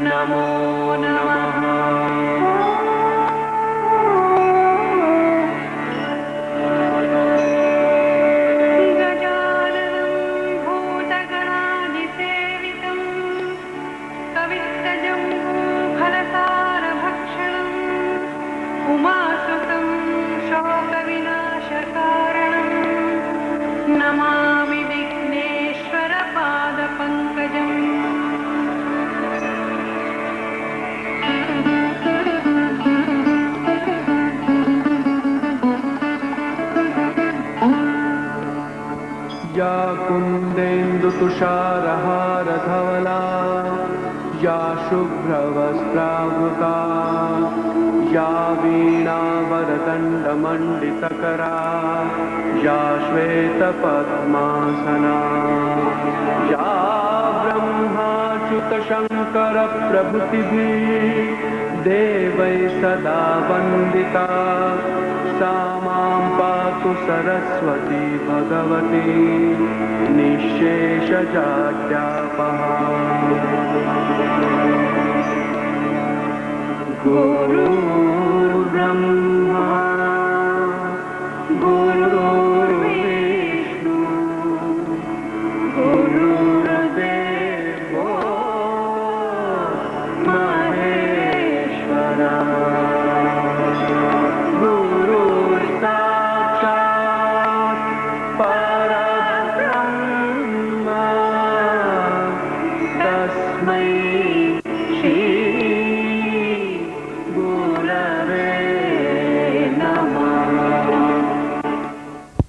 नमो नमः। गजाननं भूतगणाधिसेवितं कवित्तजम्बूफलसारभक्षणम् उमासुतं शोकविनाशकारणं नमामि विघ्नेश्वरपादपङ्कजम्। या कुन्देन्दुतुषारहारधवला या शुभ्रवस्त्रावृता या वीणावरदण्डमण्डितकरा या श्वेतपद्मासना या ब्रह्माच्युतशङ्करप्रभृतिभिः देवैः सदा वन्दिता सा मां पातु सरस्वती भगवती निःशेषजाड्यापहा। गुरुर्ब्रह्मा गुरुर्विष्णु गुरुर्देवो महेश्वरा गुरुर्साक्षात् परब्रह्म तस्मै श्री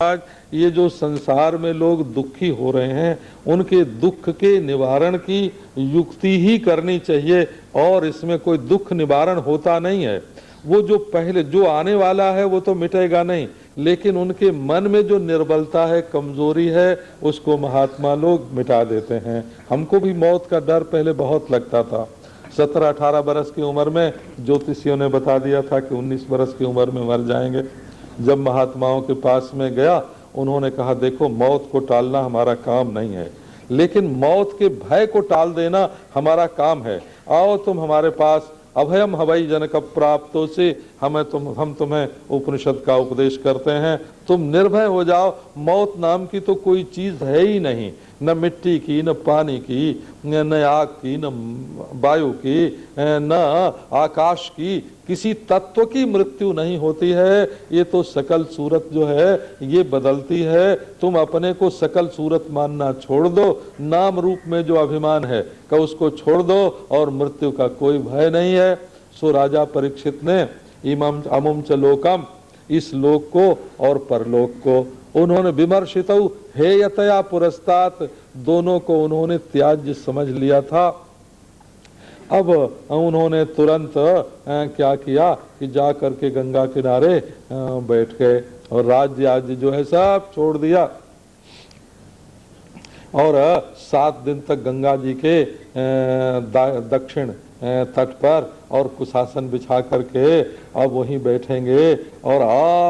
आज ये जो संसार में लोग दुखी हो रहे हैं उनके दुख के निवारण की युक्ति ही करनी चाहिए और इसमें कोई दुख निवारण होता नहीं है। वो जो पहले जो आने वाला है वो तो मिटेगा नहीं, लेकिन उनके मन में जो निर्बलता है, कमजोरी है, उसको महात्मा लोग मिटा देते हैं। हमको भी मौत का डर पहले बहुत लगता था। 17-18 बरस की उम्र में ज्योतिषियों ने बता दिया था कि 19 बरस की उम्र में मर जाएंगे। जब महात्माओं के पास में गया, उन्होंने कहा देखो मौत को टालना हमारा काम नहीं है, लेकिन मौत के भय को टाल देना हमारा काम है। आओ तुम हमारे पास, अभयम हवै जनक प्राप्तो से हम तुम्हें उपनिषद का उपदेश करते हैं। तुम निर्भय हो जाओ, मौत नाम की तो कोई चीज है ही नहीं, न मिट्टी की, न पानी की, न आग की, न वायु की, न आकाश की, किसी तत्व की मृत्यु नहीं होती है। ये तो सकल सूरत जो है ये बदलती है। तुम अपने को सकल सूरत मानना छोड़ दो, नाम रूप में जो अभिमान है का उसको छोड़ दो और मृत्यु का कोई भय नहीं है। सो राजा परीक्षित ने इमम अमुम च लोकम, इस लोक को और परलोक को उन्होंने विमर्शित हेयतया पुरस्तात, दोनों को उन्होंने त्याज्य समझ लिया था। अब उन्होंने तुरंत क्या किया कि जा करके गंगा किनारे बैठ गए और राज्य जो है सब छोड़ दिया और 7 दिन तक गंगा जी के दक्षिण तट पर और कुशासन बिछा करके अब वहीं बैठेंगे और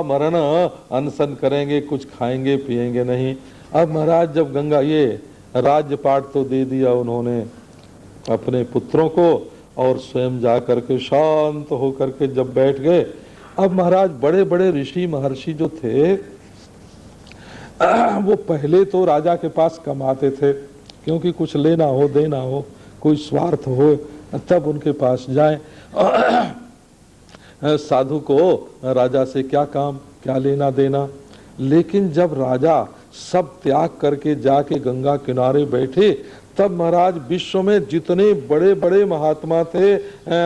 मरण अनशन करेंगे, कुछ खाएंगे पिएंगे नहीं। अब महाराज जब गंगा ये राज्यपाट तो दे दिया उन्होंने अपने पुत्रों को और स्वयं जा करके शांत होकर के जब बैठ गए, अब महाराज बड़े बड़े ऋषि महर्षि जो थे वो पहले तो राजा के पास कमाते थे, क्योंकि कुछ लेना हो देना हो, कोई स्वार्थ हो तब उनके पास जाएं। साधु को राजा से क्या काम, क्या लेना देना। लेकिन जब राजा सब त्याग करके जाके गंगा किनारे बैठे, तब महाराज विश्व में जितने बड़े बड़े महात्मा थे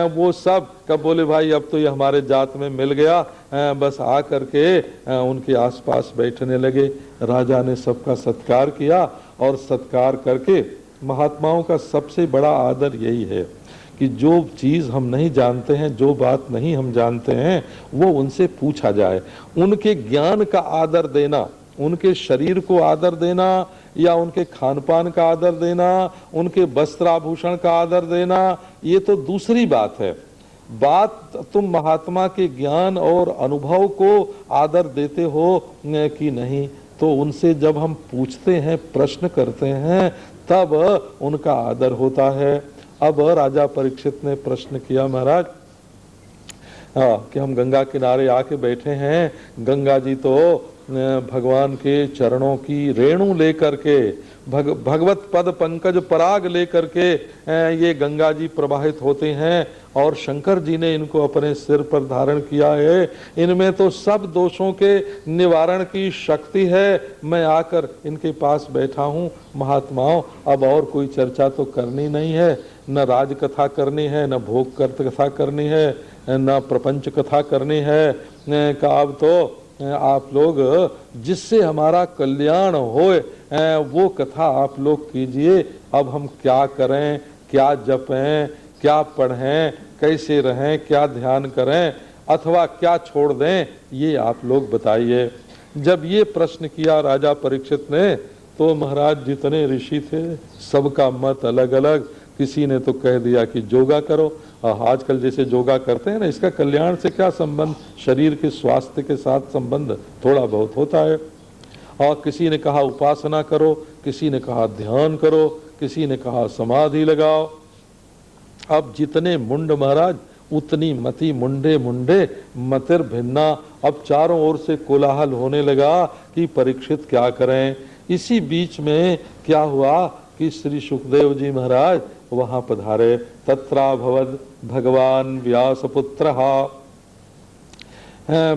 वो सब कब बोले भाई अब तो ये हमारे जात में मिल गया, बस आ करके उनके आसपास बैठने लगे। राजा ने सबका सत्कार किया और सत्कार करके महात्माओं का सबसे बड़ा आदर यही है कि जो चीज हम नहीं जानते हैं, जो बात नहीं हम जानते हैं, वो उनसे पूछा जाए। उनके ज्ञान का आदर देना, उनके शरीर को आदर देना या उनके खान पान का आदर देना, उनके वस्त्राभूषण का आदर देना, ये तो दूसरी बात है। बात तुम महात्मा के ज्ञान और अनुभव को आदर देते हो कि नहीं, तो उनसे जब हम पूछते हैं, प्रश्न करते हैं, तब उनका आदर होता है। अब राजा परीक्षित ने प्रश्न किया, महाराज कि हम गंगा किनारे आके बैठे हैं, गंगा जी तो भगवान के चरणों की रेणु लेकर के, भगवत पद पंकज पराग लेकर के ये गंगा जी प्रवाहित होते हैं, और शंकर जी ने इनको अपने सिर पर धारण किया है, इनमें तो सब दोषों के निवारण की शक्ति है। मैं आकर इनके पास बैठा हूँ। महात्माओं, अब और कोई चर्चा तो करनी नहीं है, न राज कथा करनी है, न भोग कथा करनी है, न प्रपंच कथा करनी है। का अब तो आप लोग जिससे हमारा कल्याण होए वो कथा आप लोग कीजिए। अब हम क्या करें, क्या जपें, क्या पढ़ें, कैसे रहें, क्या ध्यान करें, अथवा क्या छोड़ दें, ये आप लोग बताइए। जब ये प्रश्न किया राजा परीक्षित ने, तो महाराज जितने ऋषि थे सबका मत अलग अलग। किसी ने तो कह दिया कि योगा करो, आजकल जैसे योगा करते हैं ना, इसका कल्याण से क्या संबंध, शरीर के स्वास्थ्य के साथ संबंध थोड़ा बहुत होता है। और किसी ने कहा उपासना करो, किसी ने कहा ध्यान करो, किसी ने कहा समाधि लगाओ। अब जितने मुंड महाराज उतनी मति, मुंडे मुंडे मतिर भिन्ना। अब चारों ओर से कोलाहल होने लगा कि परीक्षित क्या करें। इसी बीच में क्या हुआ कि श्री सुखदेव जी महाराज वहां पधारे। तत्राभवद भगवान व्यासपुत्र,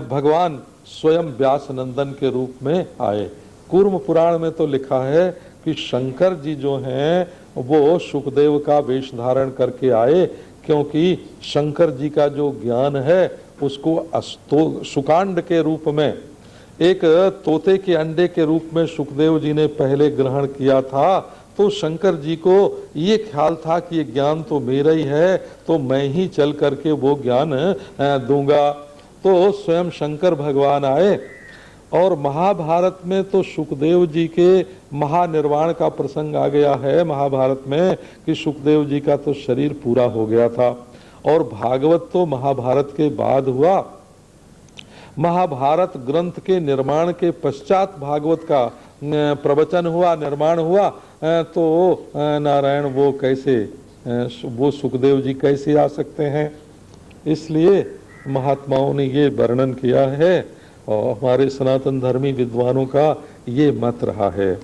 भगवान स्वयं व्यास नंदन के रूप में आए। कूर्म पुराण में तो लिखा है कि शंकर जी जो हैं वो सुखदेव का वेश धारण करके आए, क्योंकि शंकर जी का जो ज्ञान है उसको सुकांड के रूप में, एक तोते के अंडे के रूप में सुखदेव जी ने पहले ग्रहण किया था। तो शंकर जी को ये ख्याल था कि ये ज्ञान तो मेरा ही है, तो मैं ही चल करके वो ज्ञान दूंगा। तो स्वयं शंकर भगवान आए। और महाभारत में तो सुखदेव जी के महानिर्वाण का प्रसंग आ गया है महाभारत में, कि सुखदेव जी का तो शरीर पूरा हो गया था। और भागवत तो महाभारत के बाद हुआ। महाभारत ग्रंथ के निर्माण के पश्चात भागवत का प्रवचन हुआ, निर्माण हुआ। तो नारायण वो कैसे, वो सुखदेव जी कैसे आ सकते हैं। इसलिए महात्माओं ने ये वर्णन किया है, और हमारे सनातन धर्मी विद्वानों का ये मत रहा है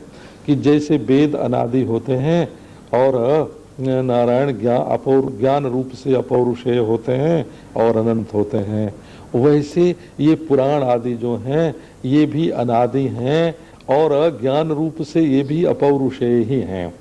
कि जैसे वेद अनादि होते हैं और नारायण ज्ञान रूप से अपौरुषेय होते हैं और अनंत होते हैं, वैसे ये पुराण आदि जो हैं ये भी अनादि हैं और ज्ञान रूप से ये भी अपौरुषेय ही हैं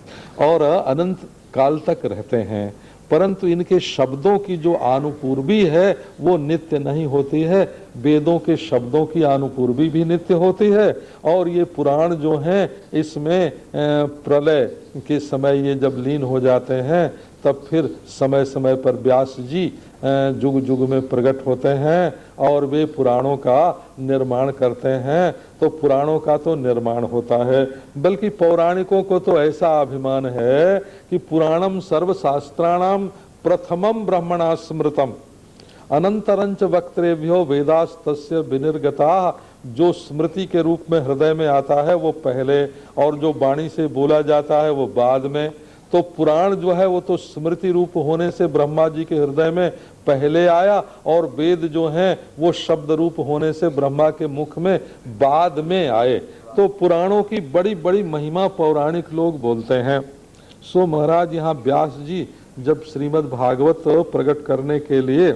और अनंत काल तक रहते हैं। परंतु इनके शब्दों की जो आनुपूर्वी है वो नित्य नहीं होती है। वेदों के शब्दों की आनुपूर्वी भी नित्य होती है। और ये पुराण जो हैं इसमें प्रलय के समय ये जब लीन हो जाते हैं तब फिर समय समय पर व्यास जी जुग जुग में प्रकट होते हैं और वे पुराणों का निर्माण करते हैं। तो पुराणों का तो निर्माण होता है, बल्कि पौराणिकों को तो ऐसा अभिमान है कि पुराणम सर्वशास्त्राणाम प्रथमम ब्रह्मणा स्मृतम अनंतरंच वक्तृभ्यो वेदास्तस्य विनिर्गता। जो स्मृति के रूप में हृदय में आता है वो पहले, और जो वाणी से बोला जाता है वो बाद में। तो पुराण जो है वो तो स्मृति रूप होने से ब्रह्मा जी के हृदय में पहले आया, और वेद जो हैं वो शब्द रूप होने से ब्रह्मा के मुख में बाद में आए। तो पुराणों की बड़ी बड़ी महिमा पौराणिक लोग बोलते हैं। सो महाराज यहाँ व्यास जी जब श्रीमद् भागवत प्रकट करने के लिए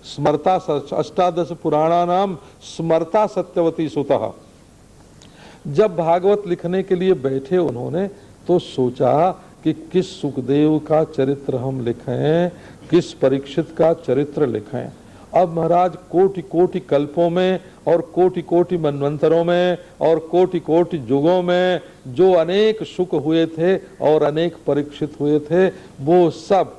स्मरता अष्टादश पुराणा नाम स्मरता सत्यवती सुतः, जब भागवत लिखने के लिए बैठे उन्होंने तो सोचा कि किस सुखदेव का चरित्र हम लिखें, किस परीक्षित का चरित्र लिखें। अब महाराज कोटि कोटि कल्पों में और कोटि कोटि मनवंतरों में और कोटि कोटि युगों में जो अनेक सुख हुए थे और अनेक परीक्षित हुए थे, वो सब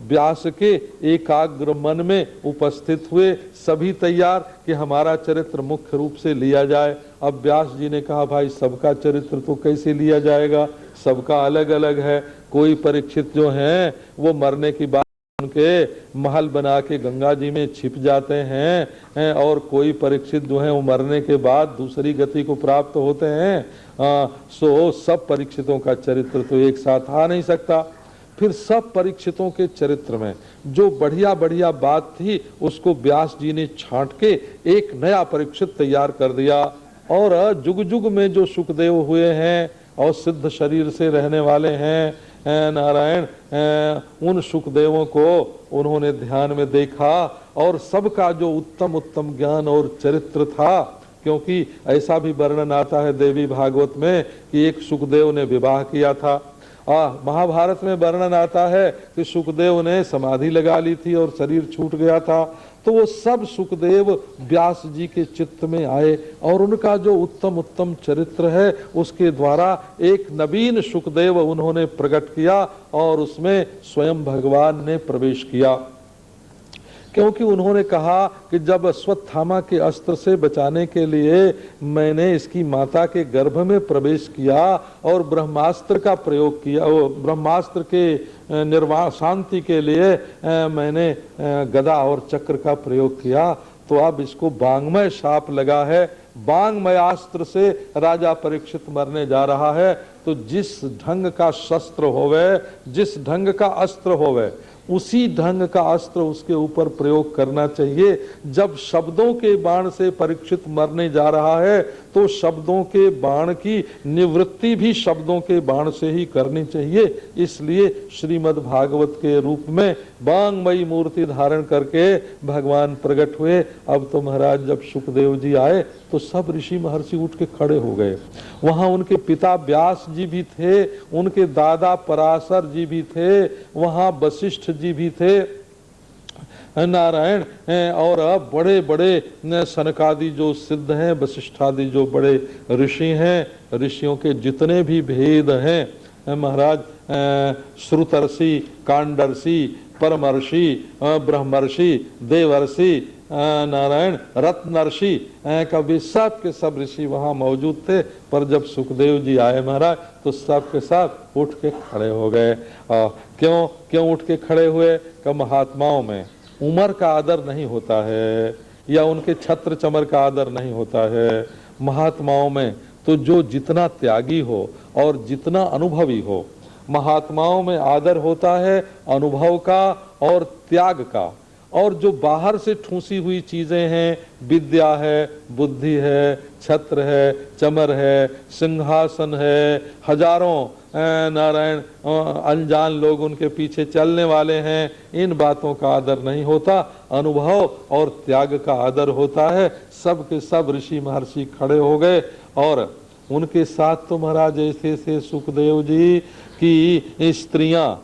व्यास के एकाग्र मन में उपस्थित हुए, सभी तैयार कि हमारा चरित्र मुख्य रूप से लिया जाए। अब व्यास जी ने कहा भाई सबका चरित्र तो कैसे लिया जाएगा, सबका अलग अलग है। कोई परीक्षित जो हैं वो मरने की बात उनके महल बना के गंगा जी में छिप जाते हैं, और कोई परीक्षित जो है वो मरने के बाद दूसरी गति को प्राप्त होते हैं। सो सब परीक्षितों का चरित्र तो एक साथ आ नहीं सकता। फिर सब परीक्षितों के चरित्र में जो बढ़िया बढ़िया बात थी उसको व्यास जी ने छांट के एक नया परीक्षित तैयार कर दिया। और जुग जुग में जो सुखदेव हुए हैं और सिद्ध शरीर से रहने वाले हैं नारायण, उन सुखदेवों को उन्होंने ध्यान में देखा और सबका जो उत्तम उत्तम ज्ञान और चरित्र था, क्योंकि ऐसा भी वर्णन आता है देवी भागवत में कि एक सुखदेव ने विवाह किया था। महाभारत में वर्णन आता है कि सुखदेव ने समाधि लगा ली थी और शरीर छूट गया था। तो वो सब सुखदेव व्यास जी के चित्त में आए और उनका जो उत्तम उत्तम चरित्र है उसके द्वारा एक नवीन सुखदेव उन्होंने प्रकट किया और उसमें स्वयं भगवान ने प्रवेश किया। क्योंकि उन्होंने कहा कि जब अश्वत्थामा के अस्त्र से बचाने के लिए मैंने इसकी माता के गर्भ में प्रवेश किया और ब्रह्मास्त्र का प्रयोग किया, ब्रह्मास्त्र के निर्वाण शांति के लिए मैंने गदा और चक्र का प्रयोग किया, तो अब इसको बांगमय शाप लगा है, बांगमय अस्त्र से राजा परीक्षित मरने जा रहा है। तो जिस ढंग का शस्त्र होवे, जिस ढंग का अस्त्र होवे, उसी ढंग का अस्त्र उसके ऊपर प्रयोग करना चाहिए। जब शब्दों के बाण से परीक्षित मरने जा रहा है तो शब्दों के बाण की निवृत्ति भी शब्दों के बाण से ही करनी चाहिए। इसलिए श्रीमद् भागवत के रूप में बांगमयी मूर्ति धारण करके भगवान प्रकट हुए। अब तो महाराज जब सुखदेव जी आए तो सब ऋषि महर्षि उठ के खड़े हो गए। वहां उनके पिता व्यास जी भी थे, उनके दादा पराशर जी भी थे, वहां वशिष्ठ जी भी थे नारायण, और बड़े बड़े सनकादि जो सिद्ध हैं, वशिष्ठादि जो बड़े ऋषि हैं, ऋषियों के जितने भी भेद हैं महाराज, श्रुतर्षि, कांडर्षि, परमर्षि, ब्रह्मर्षि, देवर्षि, नारायण, रत्नर्षि, कभी सब के सब ऋषि वहां मौजूद थे। पर जब सुखदेव जी आए महाराज तो सब के सब उठ के खड़े हो गए। क्यों उठ के खड़े हुए? कि महात्माओं में उम्र का आदर नहीं होता है या उनके छत्र चमर का आदर नहीं होता है। महात्माओं में तो जो जितना त्यागी हो और जितना अनुभवी हो, महात्माओं में आदर होता है अनुभव का और त्याग का। और जो बाहर से ठूसी हुई चीजें हैं, विद्या है, बुद्धि है, छत्र है, चमर है, सिंहासन है, हजारों नारायण अनजान लोग उनके पीछे चलने वाले हैं, इन बातों का आदर नहीं होता, अनुभव और त्याग का आदर होता है। सब के सब ऋषि महर्षि खड़े हो गए और उनके साथ तो महाराज ऐसे ऐसे सुखदेव जी की स्त्रियां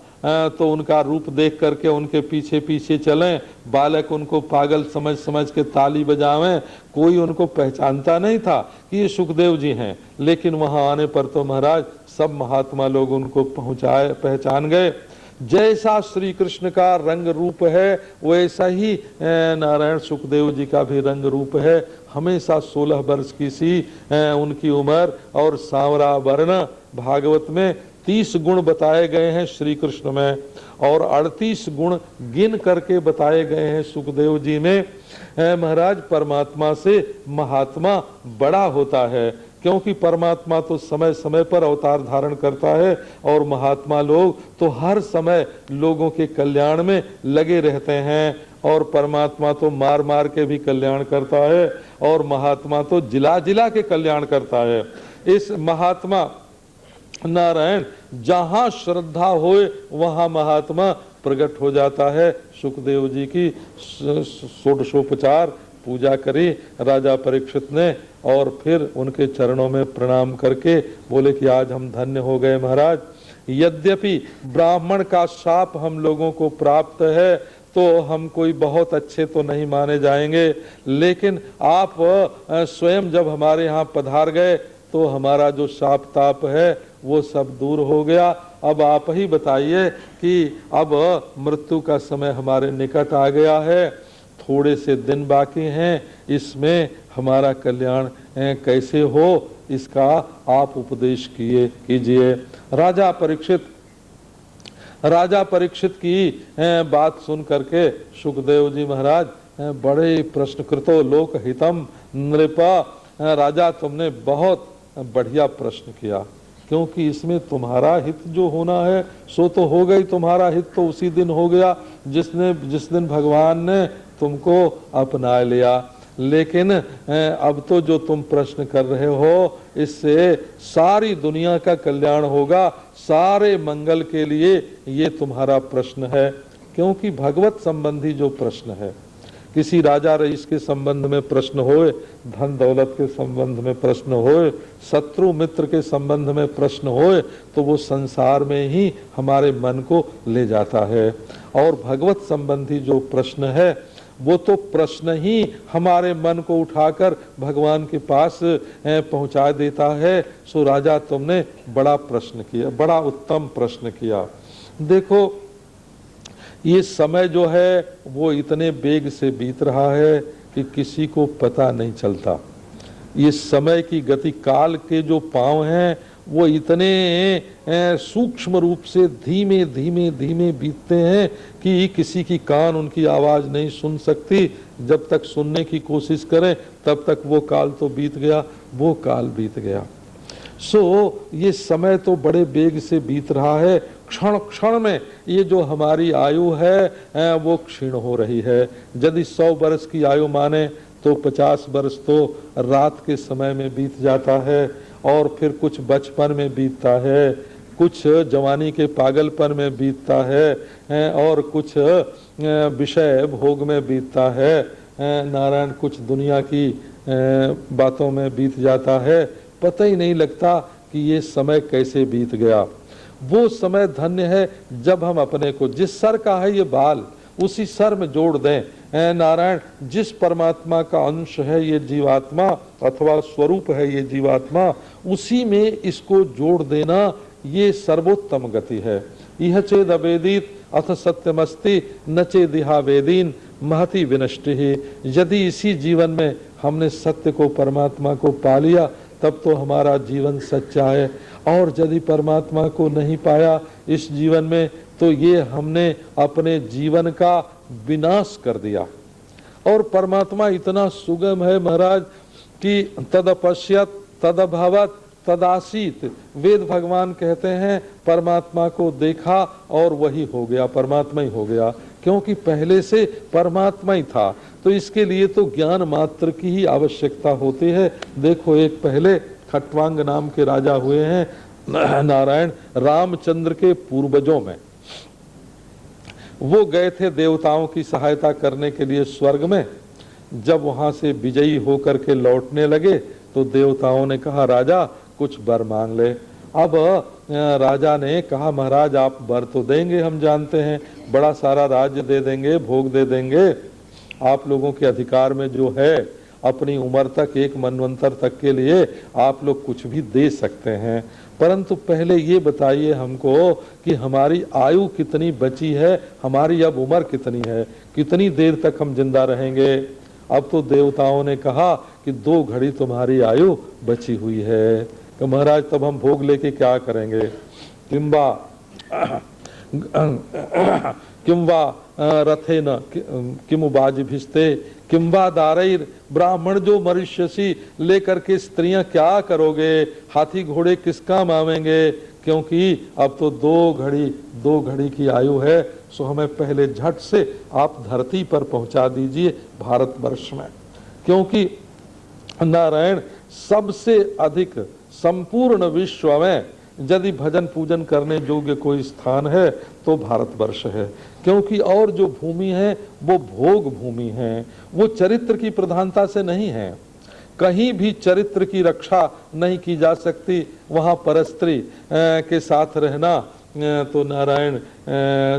तो उनका रूप देख करके उनके पीछे पीछे चलें, बालक उनको पागल समझ समझ के ताली बजावें। कोई उनको पहचानता नहीं था कि ये सुखदेव जी हैं, लेकिन वहां आने पर तो महाराज सब महात्मा लोग उनको पहचान गए। जैसा श्री कृष्ण का रंग रूप है वैसा ही नारायण सुखदेव जी का भी रंग रूप है। हमेशा 16 वर्ष की सी उनकी उम्र और सांवरा वर्ण। भागवत में 30 गुण बताए गए हैं श्री कृष्ण में और 38 गुण गिन करके बताए गए हैं सुखदेव जी में। महाराज परमात्मा से महात्मा बड़ा होता है, क्योंकि परमात्मा तो समय समय पर अवतार धारण करता है और महात्मा लोग तो हर समय लोगों के कल्याण में लगे रहते हैं। और परमात्मा तो मार मार के भी कल्याण करता है और महात्मा तो जिला जिला के कल्याण करता है। इस महात्मा नारायण जहां श्रद्धा होए वहां महात्मा प्रकट हो जाता है। सुखदेव जी की षोडशोपचार पूजा करी राजा परीक्षित ने और फिर उनके चरणों में प्रणाम करके बोले कि आज हम धन्य हो गए महाराज। यद्यपि ब्राह्मण का शाप हम लोगों को प्राप्त है तो हम कोई बहुत अच्छे तो नहीं माने जाएंगे, लेकिन आप स्वयं जब हमारे यहाँ पधार गए तो हमारा जो शाप ताप है वो सब दूर हो गया। अब आप ही बताइए कि अब मृत्यु का समय हमारे निकट आ गया है, थोड़े से दिन बाकी हैं, इसमें हमारा कल्याण कैसे हो, इसका आप उपदेश कीजिए। राजा परीक्षित की बात सुन करके सुखदेव जी महाराज बड़े प्रश्नकृतो लोक हितम नृपा, राजा तुमने बहुत बढ़िया प्रश्न किया। क्योंकि इसमें तुम्हारा हित जो होना है सो तो हो गई, तुम्हारा हित तो उसी दिन हो गया जिस दिन भगवान ने तुमको अपना लिया। लेकिन अब तो जो तुम प्रश्न कर रहे हो इससे सारी दुनिया का कल्याण होगा, सारे मंगल के लिए ये तुम्हारा प्रश्न है। क्योंकि भगवत संबंधी जो प्रश्न है, किसी राजा रईस के संबंध में प्रश्न होए, धन दौलत के संबंध में प्रश्न होए, शत्रु मित्र के संबंध में प्रश्न होए, तो वो संसार में ही हमारे मन को ले जाता है। और भगवत संबंधी जो प्रश्न है वो तो प्रश्न ही हमारे मन को उठाकर भगवान के पास पहुंचा देता है। सो राजा तुमने बड़ा प्रश्न किया, बड़ा उत्तम प्रश्न किया। देखो ये समय जो है वो इतने वेग से बीत रहा है कि किसी को पता नहीं चलता। ये समय की गति, काल के जो पांव हैं वो इतने सूक्ष्म रूप से धीमे धीमे धीमे बीतते हैं कि किसी की कान उनकी आवाज नहीं सुन सकती। जब तक सुनने की कोशिश करें तब तक वो काल तो बीत गया, वो काल बीत गया। सो ये समय तो बड़े वेग से बीत रहा है। क्षण क्षण में ये जो हमारी आयु है वो क्षीण हो रही है। यदि 100 वर्ष की आयु माने तो 50 वर्ष तो रात के समय में बीत जाता है, और फिर कुछ बचपन में बीतता है, कुछ जवानी के पागलपन में बीतता है, और कुछ विषय भोग में बीतता है, नारायण कुछ दुनिया की बातों में बीत जाता है। पता ही नहीं लगता कि ये समय कैसे बीत गया। वो समय धन्य है जब हम अपने को, जिस सर का है ये बाल, उसी सर में जोड़ दें। नारायण जिस परमात्मा का अंश है ये जीवात्मा अथवा स्वरूप है ये जीवात्मा, उसी में इसको जोड़ देना ये सर्वोत्तम गति है। यह चेद अवेदित अथ सत्यमस्ति न चेदिहा वेदीन महति विनष्टि। यदि इसी जीवन में हमने सत्य को, परमात्मा को पा लिया तब तो हमारा जीवन सच्चा है, और यदि परमात्मा को नहीं पाया इस जीवन में तो ये हमने अपने जीवन का विनाश कर दिया। और परमात्मा इतना सुगम है महाराज कि तदपश्यत तदभवत तदासीत। वेद भगवान कहते हैं परमात्मा को देखा और वही हो गया, परमात्मा ही हो गया, क्योंकि पहले से परमात्मा ही था। तो इसके लिए तो ज्ञान मात्र की ही आवश्यकता होती है। देखो एक पहले खट्वांग नाम के राजा हुए हैं, नारायण रामचंद्र के पूर्वजों में। वो गए थे देवताओं की सहायता करने के लिए स्वर्ग में। जब वहां से विजयी होकर के लौटने लगे तो देवताओं ने कहा राजा कुछ वर मांग ले। अब राजा ने कहा महाराज आप वर तो देंगे, हम जानते हैं, बड़ा सारा राज्य दे देंगे, भोग दे देंगे, आप लोगों के अधिकार में जो है, अपनी उम्र तक, एक मनवंतर तक के लिए आप लोग कुछ भी दे सकते हैं, परंतु पहले ये बताइए हमको कि हमारी आयु कितनी बची है, हमारी अब उम्र कितनी है, कितनी देर तक हम जिंदा रहेंगे। अब तो देवताओं ने कहा कि 2 घड़ी तुम्हारी आयु बची हुई है। तो महाराज तब हम भोग लेके क्या करेंगे? किंवा रथेन किमु बाजिभिस्ते किंवा दारैर। ब्राह्मण जो मनुष्यसी लेकर के स्त्रियां क्या करोगे, हाथी घोड़े किस काम आवेंगे? क्योंकि अब तो 2 घड़ी की आयु है। सो हमें पहले झट से आप धरती पर पहुंचा दीजिए भारतवर्ष में, क्योंकि नारायण सबसे अधिक संपूर्ण विश्व में यदि भजन पूजन करने योग्य कोई स्थान है तो भारतवर्ष है। क्योंकि और जो भूमि है वो भोग भूमि है, वो चरित्र की प्रधानता से नहीं है। कहीं भी चरित्र की रक्षा नहीं की जा सकती। वहाँ परस्त्री के साथ रहना तो नारायण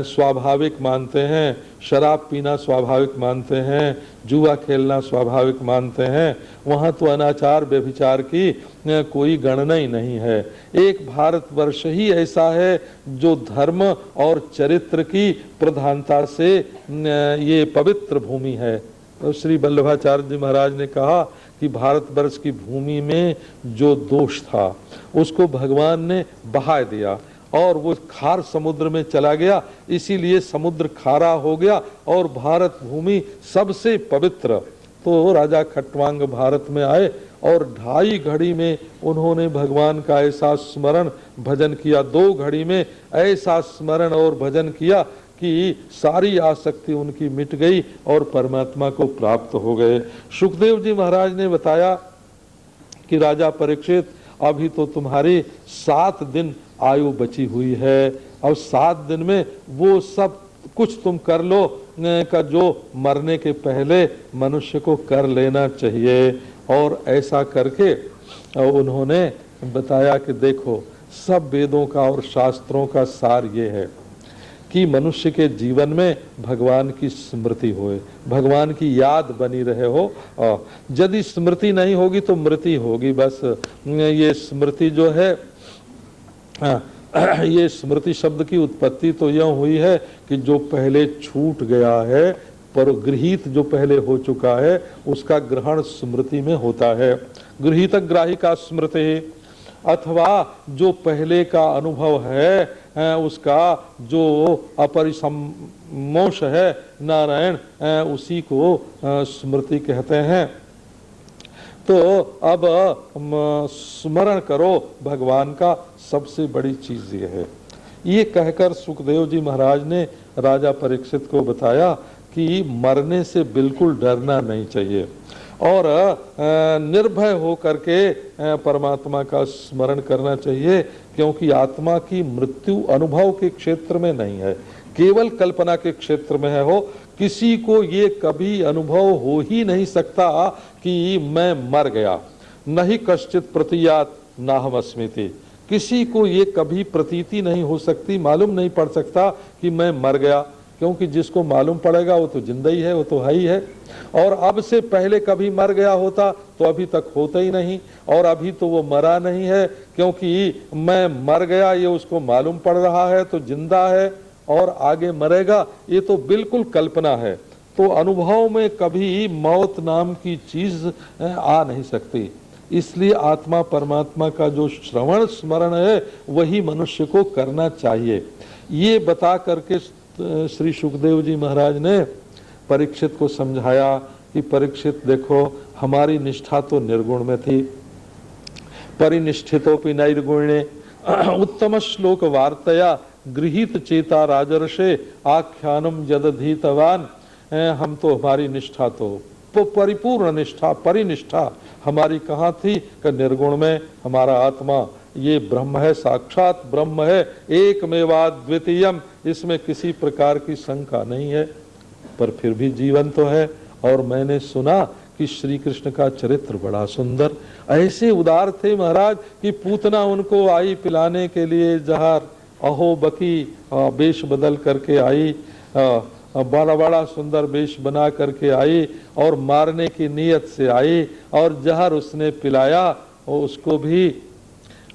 स्वाभाविक मानते हैं, शराब पीना स्वाभाविक मानते हैं, जुआ खेलना स्वाभाविक मानते हैं। वहाँ तो अनाचार व्यभिचार की कोई गणना ही नहीं है। एक भारतवर्ष ही ऐसा है जो धर्म और चरित्र की प्रधानता से ये पवित्र भूमि है। तो श्री वल्लभाचार्य जी महाराज ने कहा कि भारतवर्ष की भूमि में जो दोष था उसको भगवान ने बहा दिया और वो खार समुद्र में चला गया, इसीलिए समुद्र खारा हो गया और भारत भूमि सबसे पवित्र। तो राजा खट्वांग भारत में आए और 2.5 घड़ी में उन्होंने भगवान का ऐसा स्मरण भजन किया, 2 घड़ी में ऐसा स्मरण और भजन किया कि सारी आसक्ति उनकी मिट गई और परमात्मा को प्राप्त हो गए। सुखदेव जी महाराज ने बताया कि राजा परीक्षित, अभी तो तुम्हारी 7 दिन आयु बची हुई है और 7 दिन में वो सब कुछ तुम कर लो का जो मरने के पहले मनुष्य को कर लेना चाहिए। और ऐसा करके उन्होंने बताया कि देखो, सब वेदों का और शास्त्रों का सार ये है कि मनुष्य के जीवन में भगवान की स्मृति होए, भगवान की याद बनी रहे हो। यदि स्मृति नहीं होगी तो मृति होगी। बस ये स्मृति जो है, ये स्मृति शब्द की उत्पत्ति तो यह हुई है कि जो पहले छूट गया है, पर गृहीत जो पहले हो चुका है उसका ग्रहण स्मृति में होता है। गृहीत ग्राही का स्मृति, अथवा जो पहले का अनुभव है उसका जो अपरिसमोष है नारायण, उसी को स्मृति कहते हैं। तो अब स्मरण करो भगवान का, सबसे बड़ी चीज ये है। ये कहकर सुखदेव जी महाराज ने राजा परीक्षित को बताया कि मरने से बिल्कुल डरना नहीं चाहिए और निर्भय हो करके परमात्मा का स्मरण करना चाहिए, क्योंकि आत्मा की मृत्यु अनुभव के क्षेत्र में नहीं है, केवल कल्पना के क्षेत्र में है। हो किसी को ये कभी अनुभव हो ही नहीं सकता कि मैं मर गया, नहीं कश्चित प्रतीयात नाहमस्मिति। किसी को ये कभी प्रतीति नहीं हो सकती, मालूम नहीं पड़ सकता कि मैं मर गया, क्योंकि जिसको मालूम पड़ेगा वो तो जिंदा ही है, वो तो है ही है। और अब से पहले कभी मर गया होता तो अभी तक होता ही नहीं, और अभी तो वो मरा नहीं है, क्योंकि मैं मर गया ये उसको मालूम पड़ रहा है तो जिंदा है, और आगे मरेगा ये तो बिल्कुल कल्पना है। तो अनुभव में कभी मौत नाम की चीज आ नहीं सकती। इसलिए आत्मा परमात्मा का जो श्रवण स्मरण है वही मनुष्य को करना चाहिए। ये बता करके श्री सुखदेव जी महाराज ने परीक्षित को समझाया कि परीक्षित देखो, हमारी निष्ठा तो निर्गुण में थी, परिनिष्ठितोपि नैर्गुण्ये उत्तम श्लोक वार्तया गृहीत चेता राजर्षे आख्यानम यदधीतवान। हम तो हमारी निष्ठा तो परिपूर्ण निष्ठा, परिनिष्ठा हमारी कहाँ थी कि निर्गुण में। हमारा आत्मा ये ब्रह्म है, साक्षात ब्रह्म है, एकमेवाद्वितीयम, इसमें किसी प्रकार की शंका नहीं है। पर फिर भी जीवन तो है। और मैंने सुना कि श्री कृष्ण का चरित्र बड़ा सुंदर, ऐसे उदार थे महाराज कि पूतना उनको आई पिलाने के लिए जहर, अहो बकी वेश बदल करके आई, बड़ा बड़ा सुंदर वेश बना करके आई और मारने की नीयत से आई, और जहर उसने पिलाया और उसको भी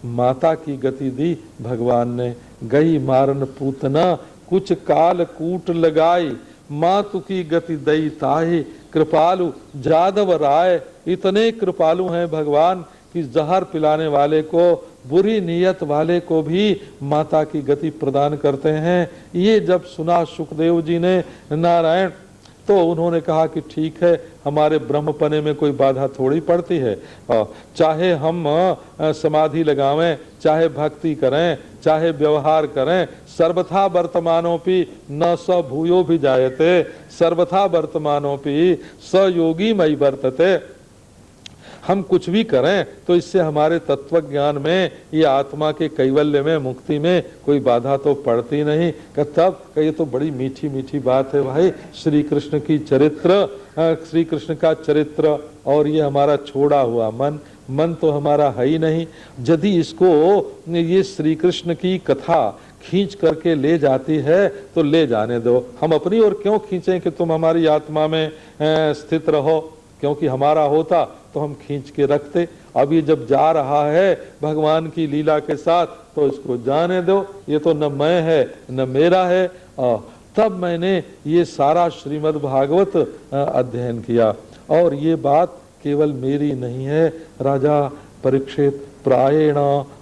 माता की गति दी भगवान ने। गई मारन पूतना कुछ काल कूट लगाई, मातु की गति दई ताही कृपालु जादव राय। इतने कृपालु हैं भगवान कि जहर पिलाने वाले को, बुरी नीयत वाले को भी माता की गति प्रदान करते हैं। ये जब सुना सुखदेव जी ने नारायण, तो उन्होंने कहा कि ठीक है, हमारे ब्रह्मपने में कोई बाधा थोड़ी पड़ती है। चाहे हम समाधि लगावें, चाहे भक्ति करें, चाहे व्यवहार करें, सर्वथा वर्तमानोपि न स भूयो भी जायते, सर्वथा वर्तमानोपि स योगी मयि वर्तते। हम कुछ भी करें तो इससे हमारे तत्व ज्ञान में, ये आत्मा के कैवल्य में, मुक्ति में कोई बाधा तो पड़ती नहीं। तब ये तो बड़ी मीठी मीठी बात है भाई, श्री कृष्ण की चरित्र, श्री कृष्ण का चरित्र, और ये हमारा छोड़ा हुआ मन, मन तो हमारा है ही नहीं। यदि इसको ये श्री कृष्ण की कथा खींच करके ले जाती है तो ले जाने दो, हम अपनी ओर क्यों खींचें कि तुम हमारी आत्मा में स्थित रहो, क्योंकि हमारा होता तो हम खींच के रखते। अब ये जब जा रहा है भगवान की लीला के साथ तो इसको जाने दो, ये तो न मैं है न मेरा है। तब मैंने ये सारा श्रीमद् भागवत अध्ययन किया, और ये बात केवल मेरी नहीं है। राजा परीक्षित प्रायेण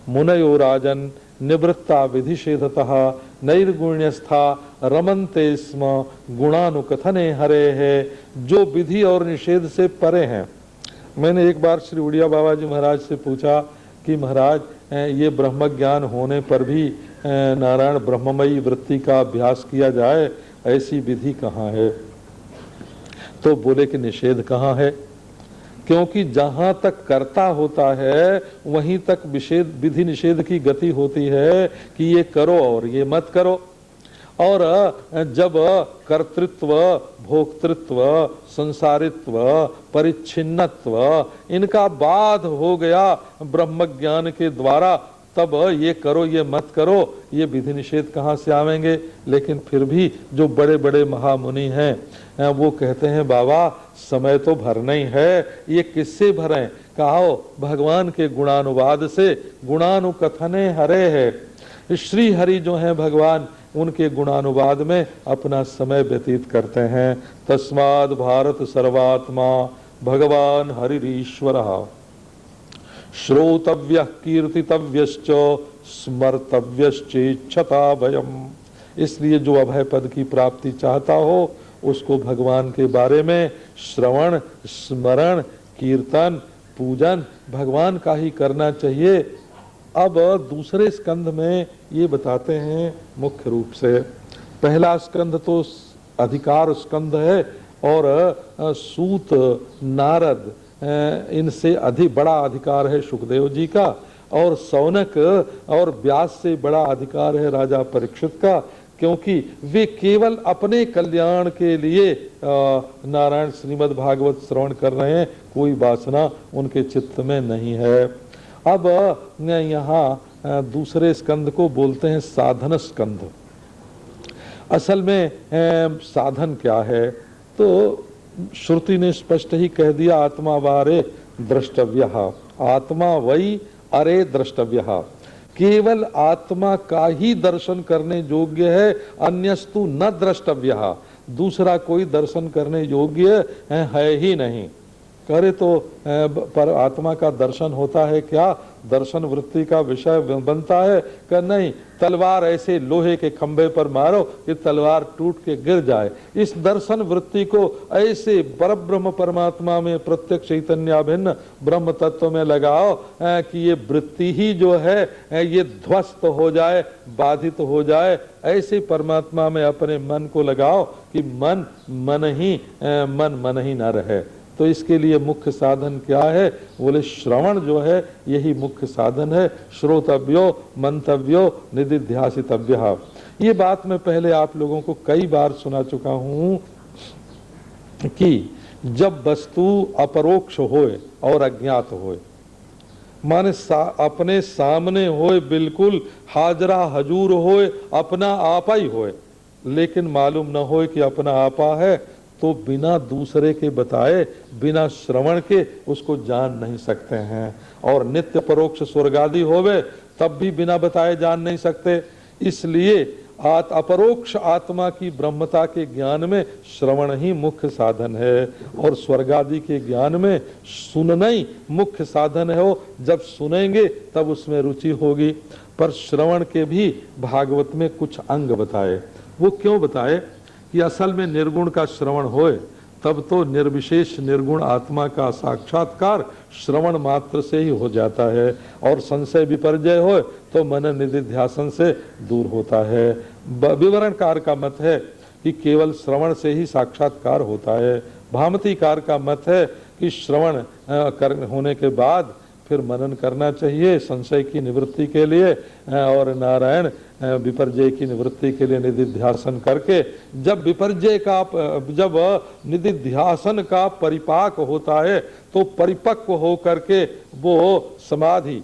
मुनयो राजन निवृत्ता विधिषेधतः नैर्गुण्यस्था रमन्ते स्म गुणानुकथने हरे है, जो विधि और निषेध से परे हैं। मैंने एक बार श्री उड़िया बाबा जी महाराज से पूछा कि महाराज ये ब्रह्म ज्ञान होने पर भी नारायण ब्रह्ममयी वृत्ति का अभ्यास किया जाए, ऐसी विधि कहाँ है? तो बोले कि निषेध कहाँ है, क्योंकि जहां तक कर्ता होता है वहीं तक विधि निषेध की गति होती है कि ये करो और ये मत करो। और जब कर्तृत्व, भोक्तृत्व, संसारित्व, परिच्छिन्नत्व इनका बाध हो गया ब्रह्म ज्ञान के द्वारा, तब ये करो ये मत करो, ये विधि निषेध कहाँ से आवेंगे? लेकिन फिर भी जो बड़े बड़े महामुनि हैं वो कहते हैं बाबा समय तो भरना ही है, ये किससे भरें? कहो भगवान के गुणानुवाद से, गुणानुकथने हरे है। श्री हरि जो हैं भगवान, उनके गुणानुवाद में अपना समय व्यतीत करते हैं। तस्माद् भारत सर्वात्मा भगवान हरिरीश्वरः श्रोतव्यः कीर्तितव्यश्च स्मर्तव्यश्चेच्छता भयम्। इसलिए जो अभय पद की प्राप्ति चाहता हो उसको भगवान के बारे में श्रवण, स्मरण, कीर्तन, पूजन भगवान का ही करना चाहिए। अब दूसरे स्कंध में ये बताते हैं मुख्य रूप से, पहला स्कंध तो अधिकार स्कंध है और सूत, नारद इनसे अधिक बड़ा अधिकार है सुखदेव जी का, और सौनक और व्यास से बड़ा अधिकार है राजा परीक्षित का, क्योंकि वे केवल अपने कल्याण के लिए नारायण श्रीमद् भागवत श्रवण कर रहे हैं, कोई वासना उनके चित्त में नहीं है। अब यहाँ दूसरे स्कंद को बोलते हैं साधन स्कंद। असल में साधन क्या है? तो श्रुति ने स्पष्ट ही कह दिया, आत्मा वारे द्रष्टव्यः, आत्मा वही अरे द्रष्टव्यः। केवल आत्मा का ही दर्शन करने योग्य है, अन्यस्तु न द्रष्टव्यः। दूसरा कोई दर्शन करने योग्य है ही नहीं। करे तो पर आत्मा का दर्शन होता है क्या? दर्शन वृत्ति का विषय बनता है कि नहीं? तलवार ऐसे लोहे के खंभे पर मारो कि तलवार टूट के गिर जाए। इस दर्शन वृत्ति को ऐसे परब्रह्म परमात्मा में प्रत्यक्ष चैतन्याभिन्न ब्रह्म तत्व में लगाओ कि ये वृत्ति ही जो है ये ध्वस्त हो जाए, बाधित हो जाए। ऐसे परमात्मा में अपने मन को लगाओ कि मन मन ही न रहे। तो इसके लिए मुख्य साधन क्या है? बोले श्रवण जो है यही मुख्य साधन है। श्रोतव्यो मंतव्यो निदिध्यासितव्यः। ये बात मैं पहले आप लोगों को कई बार सुना चुका हूँ कि जब वस्तु अपरोक्ष होए और अज्ञात होए, माने अपने सामने होए, बिल्कुल हाजरा हजूर होए, अपना आपा ही होए, लेकिन मालूम न होए कि अपना आपा है, तो बिना दूसरे के बताए, बिना श्रवण के उसको जान नहीं सकते हैं। और नित्य परोक्ष स्वर्गादि होवे तब भी बिना बताए जान नहीं सकते। इसलिए अपरोक्ष आत्मा की ब्रह्मता के ज्ञान में श्रवण ही मुख्य साधन है, और स्वर्गादि के ज्ञान में सुनना ही मुख्य साधन है। हो जब सुनेंगे तब उसमें रुचि होगी। पर श्रवण के भी भागवत में कुछ अंग बताए। वो क्यों बताए? कि असल में निर्गुण का श्रवण होए तब तो निर्विशेष निर्गुण आत्मा का साक्षात्कार श्रवण मात्र से ही हो जाता है, और संशय विपर्जय होए तो मन निधिध्यासन से दूर होता है। विवरणकार का मत है कि केवल श्रवण से ही साक्षात्कार होता है। भामतीकार का मत है कि श्रवण होने के बाद फिर मनन करना चाहिए संशय की निवृत्ति के लिए, और नारायण विपर्जय की निवृत्ति के लिए निधिध्यासन करके, जब विपर्जय का जब निधिध्यासन का परिपाक होता है तो परिपक्व हो करके वो समाधि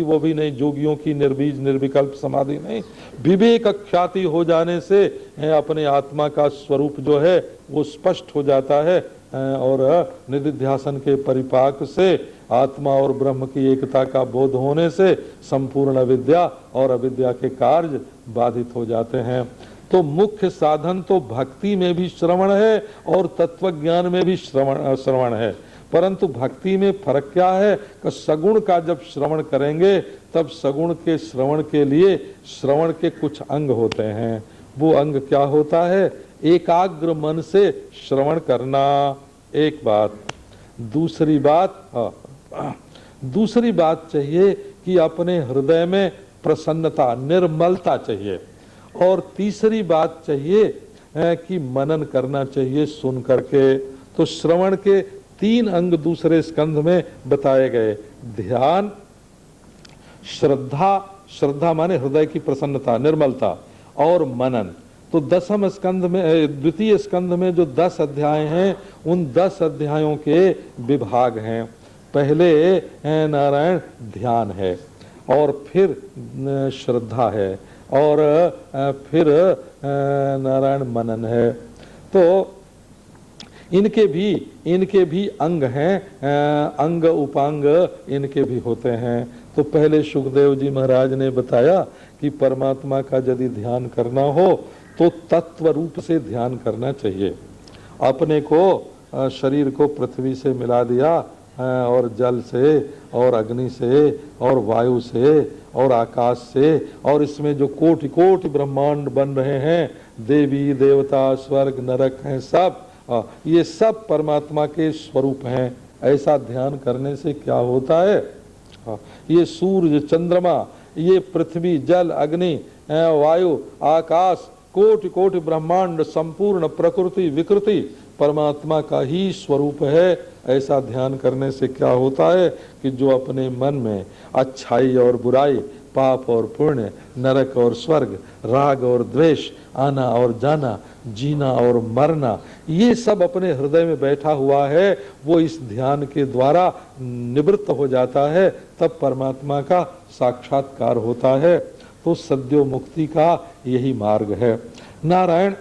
वो भी नहीं जोगियों की निर्बीज निर्विकल्प समाधि नहीं, विवेक ख्याति हो जाने से अपने आत्मा का स्वरूप जो है वो स्पष्ट हो जाता है, और निधिध्यासन के परिपाक से आत्मा और ब्रह्म की एकता का बोध होने से संपूर्ण अविद्या और अविद्या के कार्य बाधित हो जाते हैं। तो मुख्य साधन तो भक्ति में भी श्रवण है और तत्व ज्ञान में भी श्रवण है। परंतु भक्ति में फर्क क्या है कि सगुण का जब श्रवण करेंगे तब सगुण के श्रवण के लिए श्रवण के कुछ अंग होते हैं। वो अंग क्या होता है? एकाग्र मन से श्रवण करना, एक बात। दूसरी बात चाहिए कि अपने हृदय में प्रसन्नता, निर्मलता चाहिए। और तीसरी बात चाहिए कि मनन करना चाहिए सुन करके। तो श्रवण के 3 अंग दूसरे स्कंध में बताए गए। ध्यान, श्रद्धा माने हृदय की प्रसन्नता, निर्मलता, और मनन। तो 10वें स्कंध में, द्वितीय स्कंध में जो 10 अध्याय हैं, उन 10 अध्यायों के विभाग हैं। पहले नारायण ध्यान है, और फिर श्रद्धा है, और फिर नारायण मनन है। तो इनके भी अंग हैं, अंग उपांग इनके भी होते हैं। तो पहले सुखदेव जी महाराज ने बताया कि परमात्मा का यदि ध्यान करना हो तो तत्व रूप से ध्यान करना चाहिए। अपने को, शरीर को पृथ्वी से मिला दिया, और जल से, और अग्नि से, और वायु से, और आकाश से, और इसमें जो कोटि कोटि ब्रह्मांड बन रहे हैं, देवी देवता स्वर्ग नरक हैं, सब ये सब परमात्मा के स्वरूप हैं। ऐसा ध्यान करने से क्या होता है? ये सूर्य चंद्रमा, ये पृथ्वी जल अग्नि वायु आकाश, कोटि कोटि ब्रह्मांड, संपूर्ण प्रकृति विकृति परमात्मा का ही स्वरूप है। ऐसा ध्यान करने से क्या होता है कि जो अपने मन में अच्छाई और बुराई, पाप और पुण्य, नरक और स्वर्ग, राग और द्वेष, आना और जाना, जीना और मरना, ये सब अपने हृदय में बैठा हुआ है, वो इस ध्यान के द्वारा निवृत्त हो जाता है। तब परमात्मा का साक्षात्कार होता है। तो सद्यो मुक्ति का यही मार्ग है। नारायण,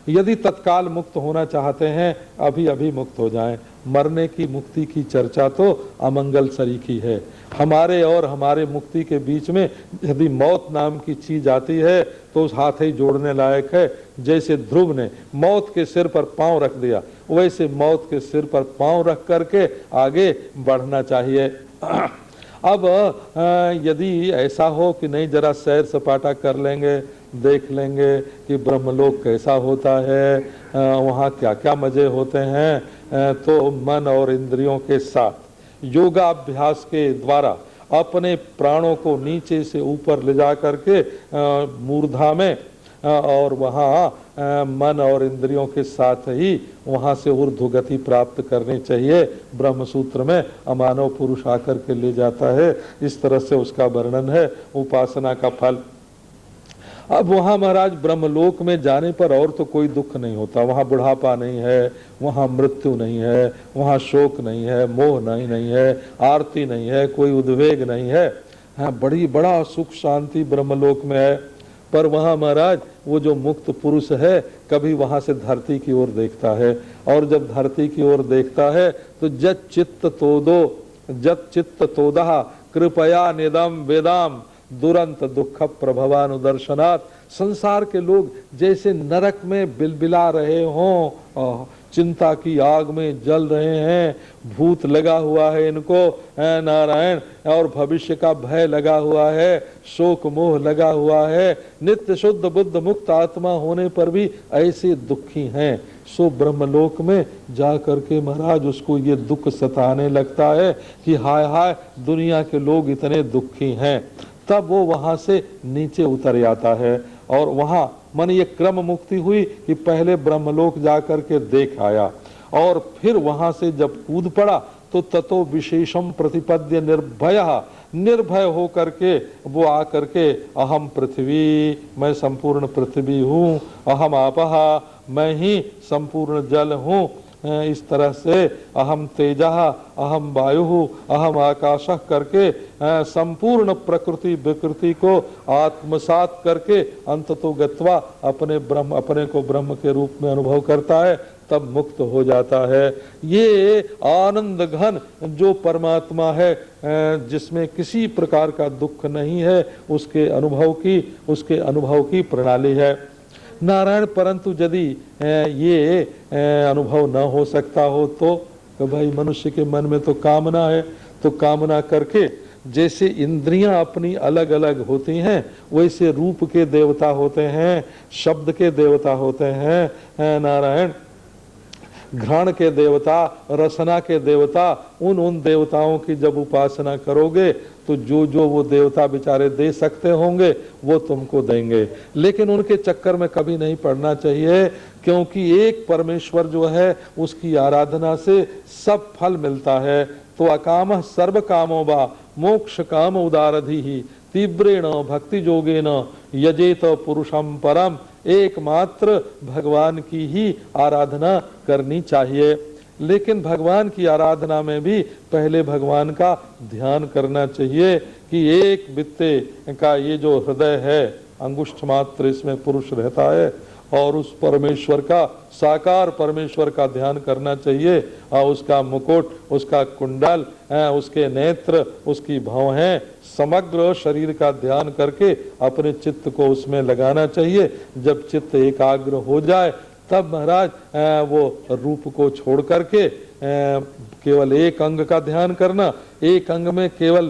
यदि तत्काल मुक्त होना चाहते हैं, अभी अभी मुक्त हो जाएं। मरने की मुक्ति की चर्चा तो अमंगल सरीखी है। हमारे और हमारे मुक्ति के बीच में यदि मौत नाम की चीज आती है तो उस हाथ ही जोड़ने लायक है। जैसे ध्रुव ने मौत के सिर पर पांव रख दिया, वैसे मौत के सिर पर पांव रख करके आगे बढ़ना चाहिए। अब यदि ऐसा हो कि नहीं, जरा सैर सपाटा कर लेंगे, देख लेंगे कि ब्रह्मलोक कैसा होता है, वहाँ क्या क्या मजे होते हैं, तो मन और इंद्रियों के साथ योगाभ्यास के द्वारा अपने प्राणों को नीचे से ऊपर ले जा करके मूर्धा में, और वहाँ मन और इंद्रियों के साथ ही वहाँ से ऊर्ध्व गति प्राप्त करनी चाहिए। ब्रह्म सूत्र में अमानव पुरुष आकर के ले जाता है, इस तरह से उसका वर्णन है, उपासना का फल। अब वहाँ महाराज ब्रह्मलोक में जाने पर और तो कोई दुख नहीं होता। वहाँ बुढ़ापा नहीं है, वहाँ मृत्यु नहीं है, वहाँ शोक नहीं है, मोह नहीं है, आरती नहीं है, कोई उद्वेग नहीं है। हाँ, बड़ा सुख शांति ब्रह्मलोक में है। पर वहाँ महाराज वो जो मुक्त पुरुष है, कभी वहाँ से धरती की ओर देखता है, और जब धरती की ओर देखता है तो जत चित्त तोदह कृपया निदम वेदाम दुरंत दुख प्रभवानुदर्शनात्। संसार के लोग जैसे नरक में बिलबिला रहे हों, चिंता की आग में जल रहे हैं, भूत लगा हुआ है इनको, नारायण, और भविष्य का भय लगा हुआ है, शोक मोह लगा हुआ है, नित्य शुद्ध बुद्ध मुक्त आत्मा होने पर भी ऐसे दुखी हैं। सो ब्रह्मलोक में जा करके महाराज उसको ये दुख सताने लगता है कि हाय हाय दुनिया के लोग इतने दुखी हैं। तब वो वहां से नीचे उतर जाता है, और वहां मन ये क्रम मुक्ति हुई कि पहले ब्रह्मलोक जाकर के देख आया, और फिर वहां से जब कूद पड़ा तो ततो विशेषम प्रतिपद्य निर्भय हो करके वो आकर के अहम पृथ्वी, मैं संपूर्ण पृथ्वी हूँ, अहम आपहा, मैं ही संपूर्ण जल हूँ, इस तरह से अहम तेजः अहम वायु अहम आकाशः करके संपूर्ण प्रकृति विकृति को आत्मसात करके अंततो गत्वा अपने को ब्रह्म के रूप में अनुभव करता है, तब मुक्त हो जाता है। ये आनंद घन जो परमात्मा है, जिसमें किसी प्रकार का दुख नहीं है, उसके अनुभव की प्रणाली है नारायण। परंतु यदि ये अनुभव न हो सकता हो तो भाई मनुष्य के मन में तो कामना है, तो कामना करके जैसे इंद्रियां अपनी अलग अलग होती हैं, वैसे रूप के देवता होते हैं, शब्द के देवता होते हैं नारायण, घ्राण के देवता, रसना के देवता। उन देवताओं की जब उपासना करोगे तो जो जो वो देवता बेचारे दे सकते होंगे वो तुमको देंगे, लेकिन उनके चक्कर में कभी नहीं पड़ना चाहिए, क्योंकि एक परमेश्वर जो है उसकी आराधना से सब फल मिलता है। तो अकामः सर्व कामो वा मोक्ष काम उदारधि ही तीव्रेण भक्ति जोगेन यजेत पुरुषम परम। एकमात्र भगवान की ही आराधना करनी चाहिए, लेकिन भगवान की आराधना में भी पहले भगवान का ध्यान करना चाहिए कि एक बित्ते का ये जो हृदय है, अंगुष्ठ मात्र इसमें पुरुष रहता है, और उस परमेश्वर का, साकार परमेश्वर का ध्यान करना चाहिए। और उसका मुकुट, उसका कुंडल, उसके नेत्र, उसकी भौहें, समग्र शरीर का ध्यान करके अपने चित्त को उसमें लगाना चाहिए। जब चित्त एकाग्र हो जाए तब महाराज वो रूप को छोड़ करके केवल एक अंग का ध्यान करना, एक अंग में केवल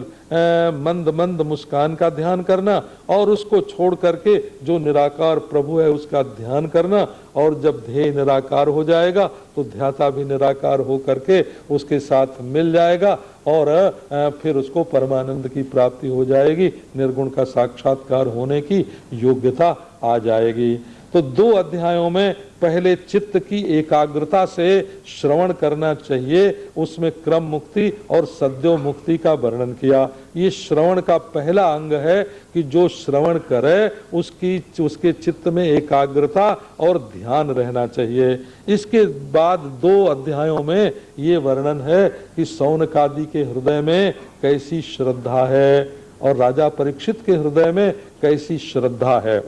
मंद मंद मुस्कान का ध्यान करना, और उसको छोड़ करके जो निराकार प्रभु है उसका ध्यान करना। और जब ध्येय निराकार हो जाएगा तो ध्याता भी निराकार हो करके उसके साथ मिल जाएगा, और फिर उसको परमानंद की प्राप्ति हो जाएगी, निर्गुण का साक्षात्कार होने की योग्यता आ जाएगी। तो 2 अध्यायों में पहले चित्त की एकाग्रता से श्रवण करना चाहिए, उसमें क्रम मुक्ति और सद्यो मुक्ति का वर्णन किया। ये श्रवण का पहला अंग है कि जो श्रवण करे उसके चित्त में एकाग्रता और ध्यान रहना चाहिए। इसके बाद 2 अध्यायों में ये वर्णन है कि शौनकादि के हृदय में कैसी श्रद्धा है और राजा परीक्षित के हृदय में कैसी श्रद्धा है।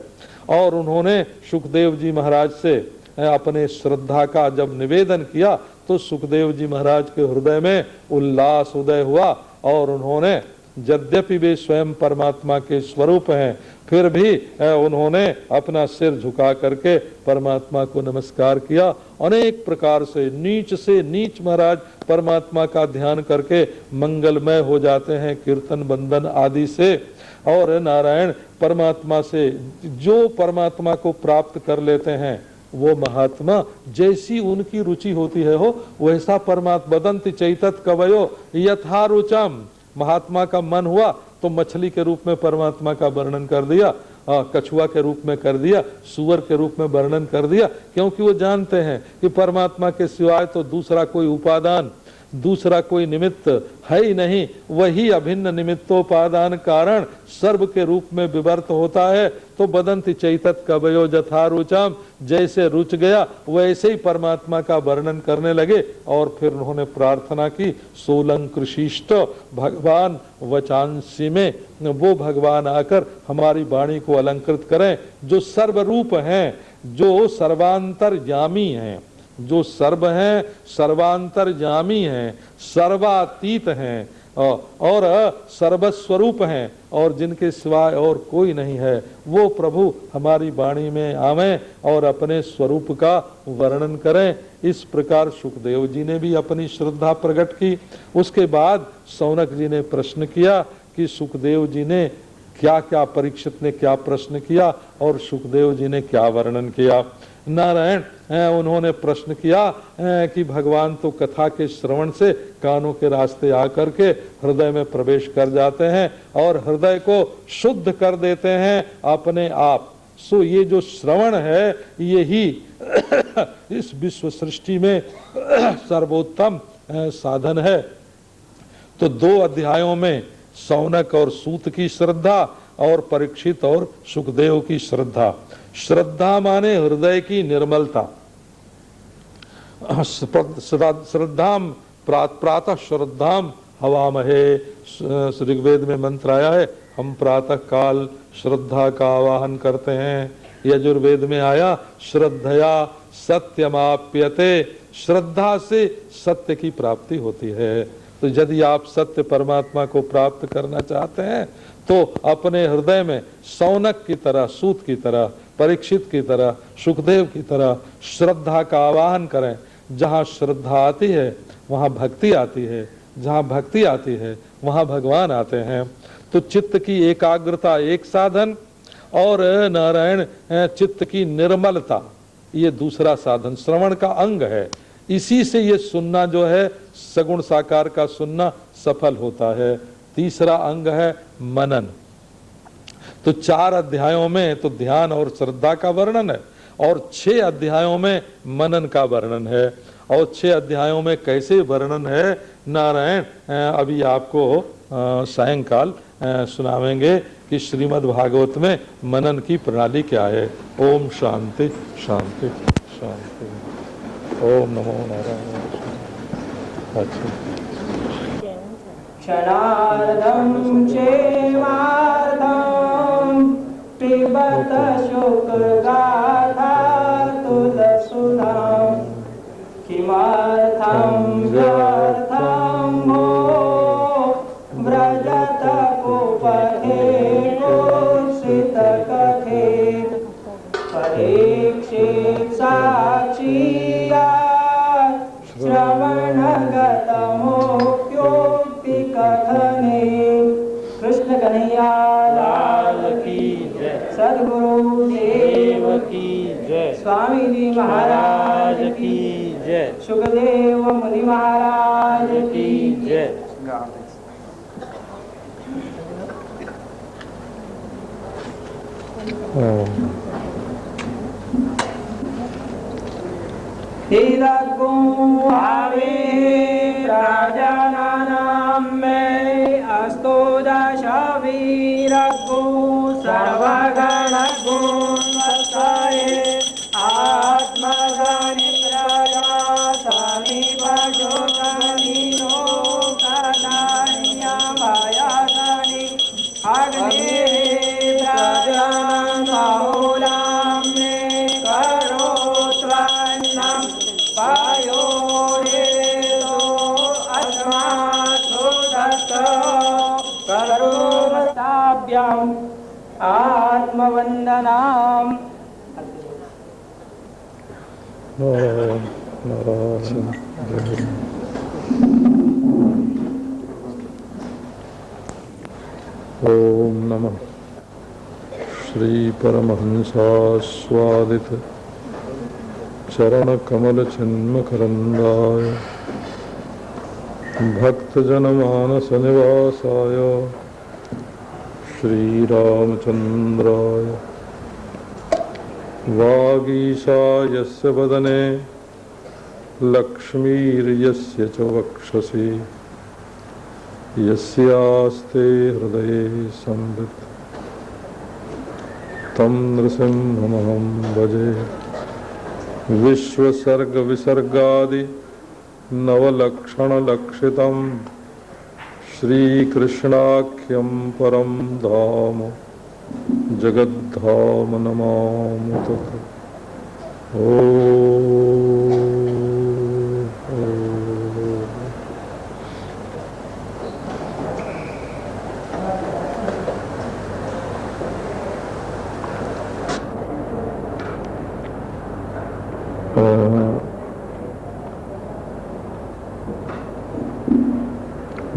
और उन्होंने सुखदेव जी महाराज से अपने श्रद्धा का जब निवेदन किया तो सुखदेव जी महाराज के हृदय में उल्लास उदय हुआ, और उन्होंने, यद्यपि वे स्वयं परमात्मा के स्वरूप हैं, फिर भी उन्होंने अपना सिर झुका करके परमात्मा को नमस्कार किया। अनेक प्रकार से नीच महाराज परमात्मा का ध्यान करके मंगलमय हो जाते हैं, कीर्तन बंदन आदि से। और नारायण परमात्मा से जो परमात्मा को प्राप्त कर लेते हैं वो महात्मा, जैसी उनकी रुचि होती है हो वैसा परमात्मा, वदन्ति चैतत कवयो यथा रुचम। महात्मा का मन हुआ तो मछली के रूप में परमात्मा का वर्णन कर दिया, कछुआ के रूप में कर दिया, सुअर के रूप में वर्णन कर दिया, क्योंकि वो जानते हैं कि परमात्मा के सिवाय तो दूसरा कोई उपादान, दूसरा कोई निमित्त है ही नहीं। वही अभिन्न निमित्तोपादान कारण सर्व के रूप में विवर्त होता है। तो बदंति चैतत कवयो यथा रुचम, जैसे रुच गया वैसे ही परमात्मा का वर्णन करने लगे। और फिर उन्होंने प्रार्थना की, सोलंकृशिष्ट भगवान वचांसी में, वो भगवान आकर हमारी वाणी को अलंकृत करें, जो सर्वरूप हैं, जो सर्वांतर्यामी हैं, जो सर्व हैं, सर्वांतर्यामी हैं, सर्वातीत हैं और सर्वस्वरूप हैं, और जिनके सिवाय और कोई नहीं है, वो प्रभु हमारी वाणी में आवें और अपने स्वरूप का वर्णन करें। इस प्रकार सुखदेव जी ने भी अपनी श्रद्धा प्रकट की। उसके बाद शौनक जी ने प्रश्न किया कि सुखदेव जी ने क्या क्या, परीक्षित ने क्या प्रश्न किया और सुखदेव जी ने क्या वर्णन किया। नारायण उन्होंने प्रश्न किया कि भगवान तो कथा के श्रवण से कानों के रास्ते आकर के हृदय में प्रवेश कर जाते हैं और हृदय को शुद्ध कर देते हैं अपने आप। सो ये जो श्रवण है यही इस विश्व सृष्टि में सर्वोत्तम साधन है। तो 2 अध्यायों में शौनक और सूत की श्रद्धा और परीक्षित और सुखदेव की श्रद्धा। श्रद्धा माने हृदय की निर्मलता। श्रद्धाम प्रातः श्रद्धाम हवामहे, ऋग्वेद में मंत्र आया है, हम प्रातः काल श्रद्धा का आवाहन करते हैं। यजुर्वेद में आया श्रद्धया सत्यमाप्यते, श्रद्धा से सत्य की प्राप्ति होती है। तो यदि आप सत्य परमात्मा को प्राप्त करना चाहते हैं तो अपने हृदय में शौनक की तरह, सूत की तरह, परीक्षित की तरह, सुखदेव की तरह श्रद्धा का आवाहन करें। जहाँ श्रद्धा आती है वहाँ भक्ति आती है, जहाँ भक्ति आती है वहां भगवान आते हैं। तो चित्त की एकाग्रता एक साधन और नारायण चित्त की निर्मलता ये दूसरा साधन, श्रवण का अंग है। इसी से ये सुनना जो है सगुण साकार का सुनना सफल होता है। तीसरा अंग है मनन। तो 4 अध्यायों में तो ध्यान और श्रद्धा का वर्णन है और 6 अध्यायों में मनन का वर्णन है। और 6 अध्यायों में कैसे वर्णन है नारायण अभी आपको सायंकाल सुनावेंगे कि श्रीमद् भागवत में मनन की प्रणाली क्या है। ओम शांति शांति शांति। ओम नमो नारायण। अच्छा, क्षणार्धं चेवार्धं पिबत शुक्रगाथा तुलसुधां किमर्थं व्यर्थं वो व्रजत कुपथे कुत्सितकथेन परीक्षित साक्षिया श्रवणगतमुक्त्योक्ति कथने। कृष्ण कन्हैया लाल की जय, सद्गुरु देव की जय, स्वामी जी महाराज की जय, सुखदेव मुनि महाराज की जय। हिरको आवे राजानां में अस्तो दशवीरको सर्वगणगुणवत्सरे आत्मगणि प्रजातानि भजोगणिनो कदान्यमयानि अग्ने प्रजानां बहुलां मे करोत्वन्नं पायो हेतो अस्मासु दत्तो करोमताभ्याम् आत्मवन्दनाम्। नारायण नारायण। ओम नमः श्री परमहंसास्वादित चरण कमल चिन्मकरंदाय भक्तजन मानस निवासाय श्री रामचंद्राय वागीशायस्य वदने लक्ष्मीर्यस्य च वक्षसि यस्यास्ते हृदये संवित् तं नृसिंहमहं भजे। विश्वसर्ग विसर्गादि नवलक्षणलक्षितं श्रीकृष्णाख्यं परं धाम जगद्धाम नमामि तत्।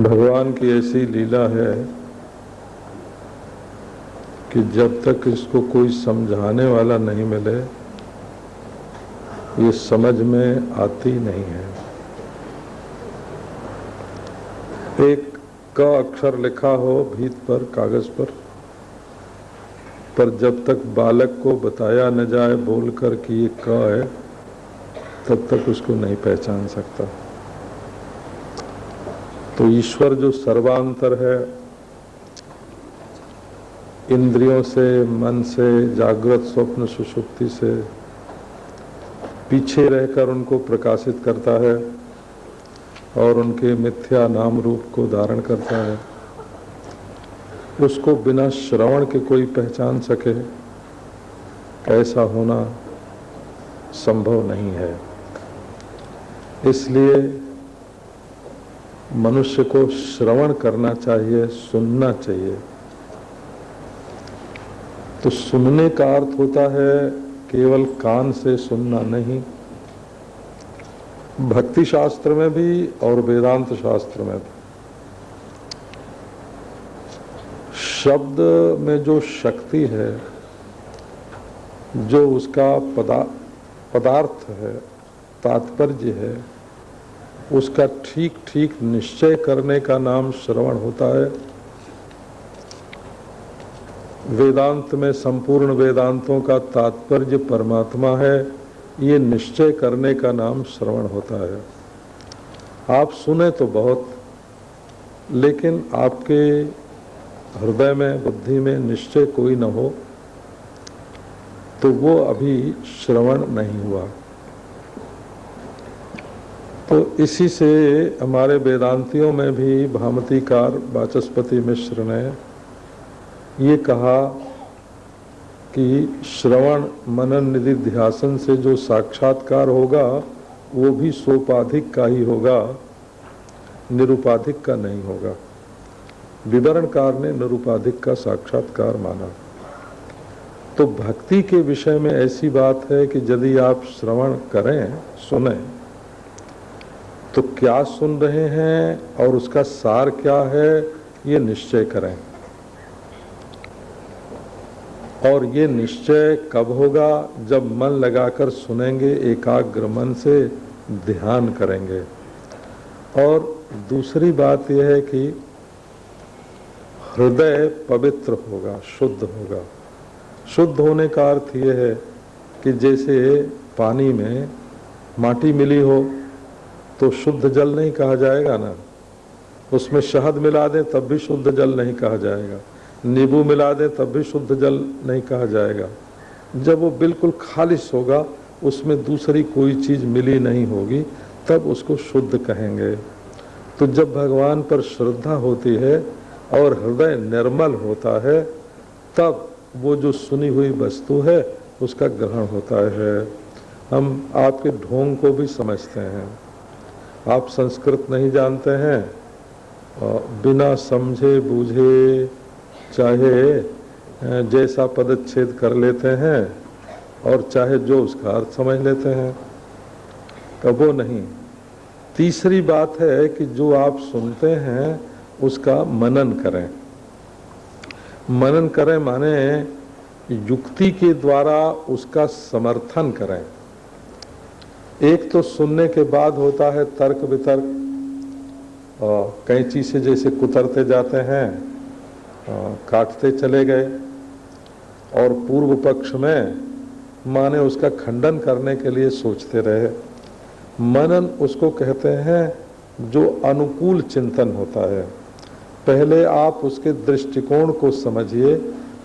भगवान की ऐसी लीला है कि जब तक इसको कोई समझाने वाला नहीं मिले ये समझ में आती नहीं है। एक का अक्षर लिखा हो भीत पर कागज पर जब तक बालक को बताया न जाए बोलकर कि ये क है तब तक उसको नहीं पहचान सकता। तो ईश्वर जो सर्वांतर है, इंद्रियों से, मन से, जागृत स्वप्न सुषुप्ति से पीछे रहकर उनको प्रकाशित करता है और उनके मिथ्या नाम रूप को धारण करता है, उसको बिना श्रवण के कोई पहचान सके ऐसा होना संभव नहीं है। इसलिए मनुष्य को श्रवण करना चाहिए, सुनना चाहिए। तो सुनने का अर्थ होता है केवल कान से सुनना नहीं। भक्ति शास्त्र में भी और वेदांत शास्त्र में भी शब्द में जो शक्ति है, जो उसका पदार्थ है, तात्पर्य है, उसका ठीक ठीक निश्चय करने का नाम श्रवण होता है। वेदांत में संपूर्ण वेदांतों का तात्पर्य परमात्मा है, ये निश्चय करने का नाम श्रवण होता है। आप सुने तो बहुत, लेकिन आपके हृदय में, बुद्धि में निश्चय कोई न हो तो वो अभी श्रवण नहीं हुआ। तो इसी से हमारे वेदांतियों में भी भामतीकार वाचस्पति मिश्र ने ये कहा कि श्रवण मनन निधि ध्यासन से जो साक्षात्कार होगा वो भी सोपाधिक का ही होगा, निरुपाधिक का नहीं होगा। विवरणकार ने निरुपाधिक का साक्षात्कार माना। तो भक्ति के विषय में ऐसी बात है कि यदि आप श्रवण करें, सुने, तो क्या सुन रहे हैं और उसका सार क्या है ये निश्चय करें। और ये निश्चय कब होगा? जब मन लगाकर सुनेंगे, एकाग्र मन से ध्यान करेंगे। और दूसरी बात यह है कि हृदय पवित्र होगा, शुद्ध होगा। शुद्ध होने का अर्थ यह है कि जैसे पानी में माटी मिली हो तो शुद्ध जल नहीं कहा जाएगा ना, उसमें शहद मिला दें तब भी शुद्ध जल नहीं कहा जाएगा, नींबू मिला दें तब भी शुद्ध जल नहीं कहा जाएगा। जब वो बिल्कुल खालिश होगा, उसमें दूसरी कोई चीज़ मिली नहीं होगी, तब उसको शुद्ध कहेंगे। तो जब भगवान पर श्रद्धा होती है और हृदय निर्मल होता है, तब वो जो सुनी हुई वस्तु है उसका ग्रहण होता है। हम आपके ढोंग को भी समझते हैं। आप संस्कृत नहीं जानते हैं, बिना समझे बूझे चाहे जैसा पदच्छेद कर लेते हैं और चाहे जो उसका अर्थ समझ लेते हैं, कब वो नहीं। तीसरी बात है कि जो आप सुनते हैं उसका मनन करें। मनन करें माने युक्ति के द्वारा उसका समर्थन करें। एक तो सुनने के बाद होता है तर्क वितर्क, कैंची से जैसे कुतरते जाते हैं, काटते चले गए, और पूर्व पक्ष में माने उसका खंडन करने के लिए सोचते रहे। मनन उसको कहते हैं जो अनुकूल चिंतन होता है। पहले आप उसके दृष्टिकोण को समझिए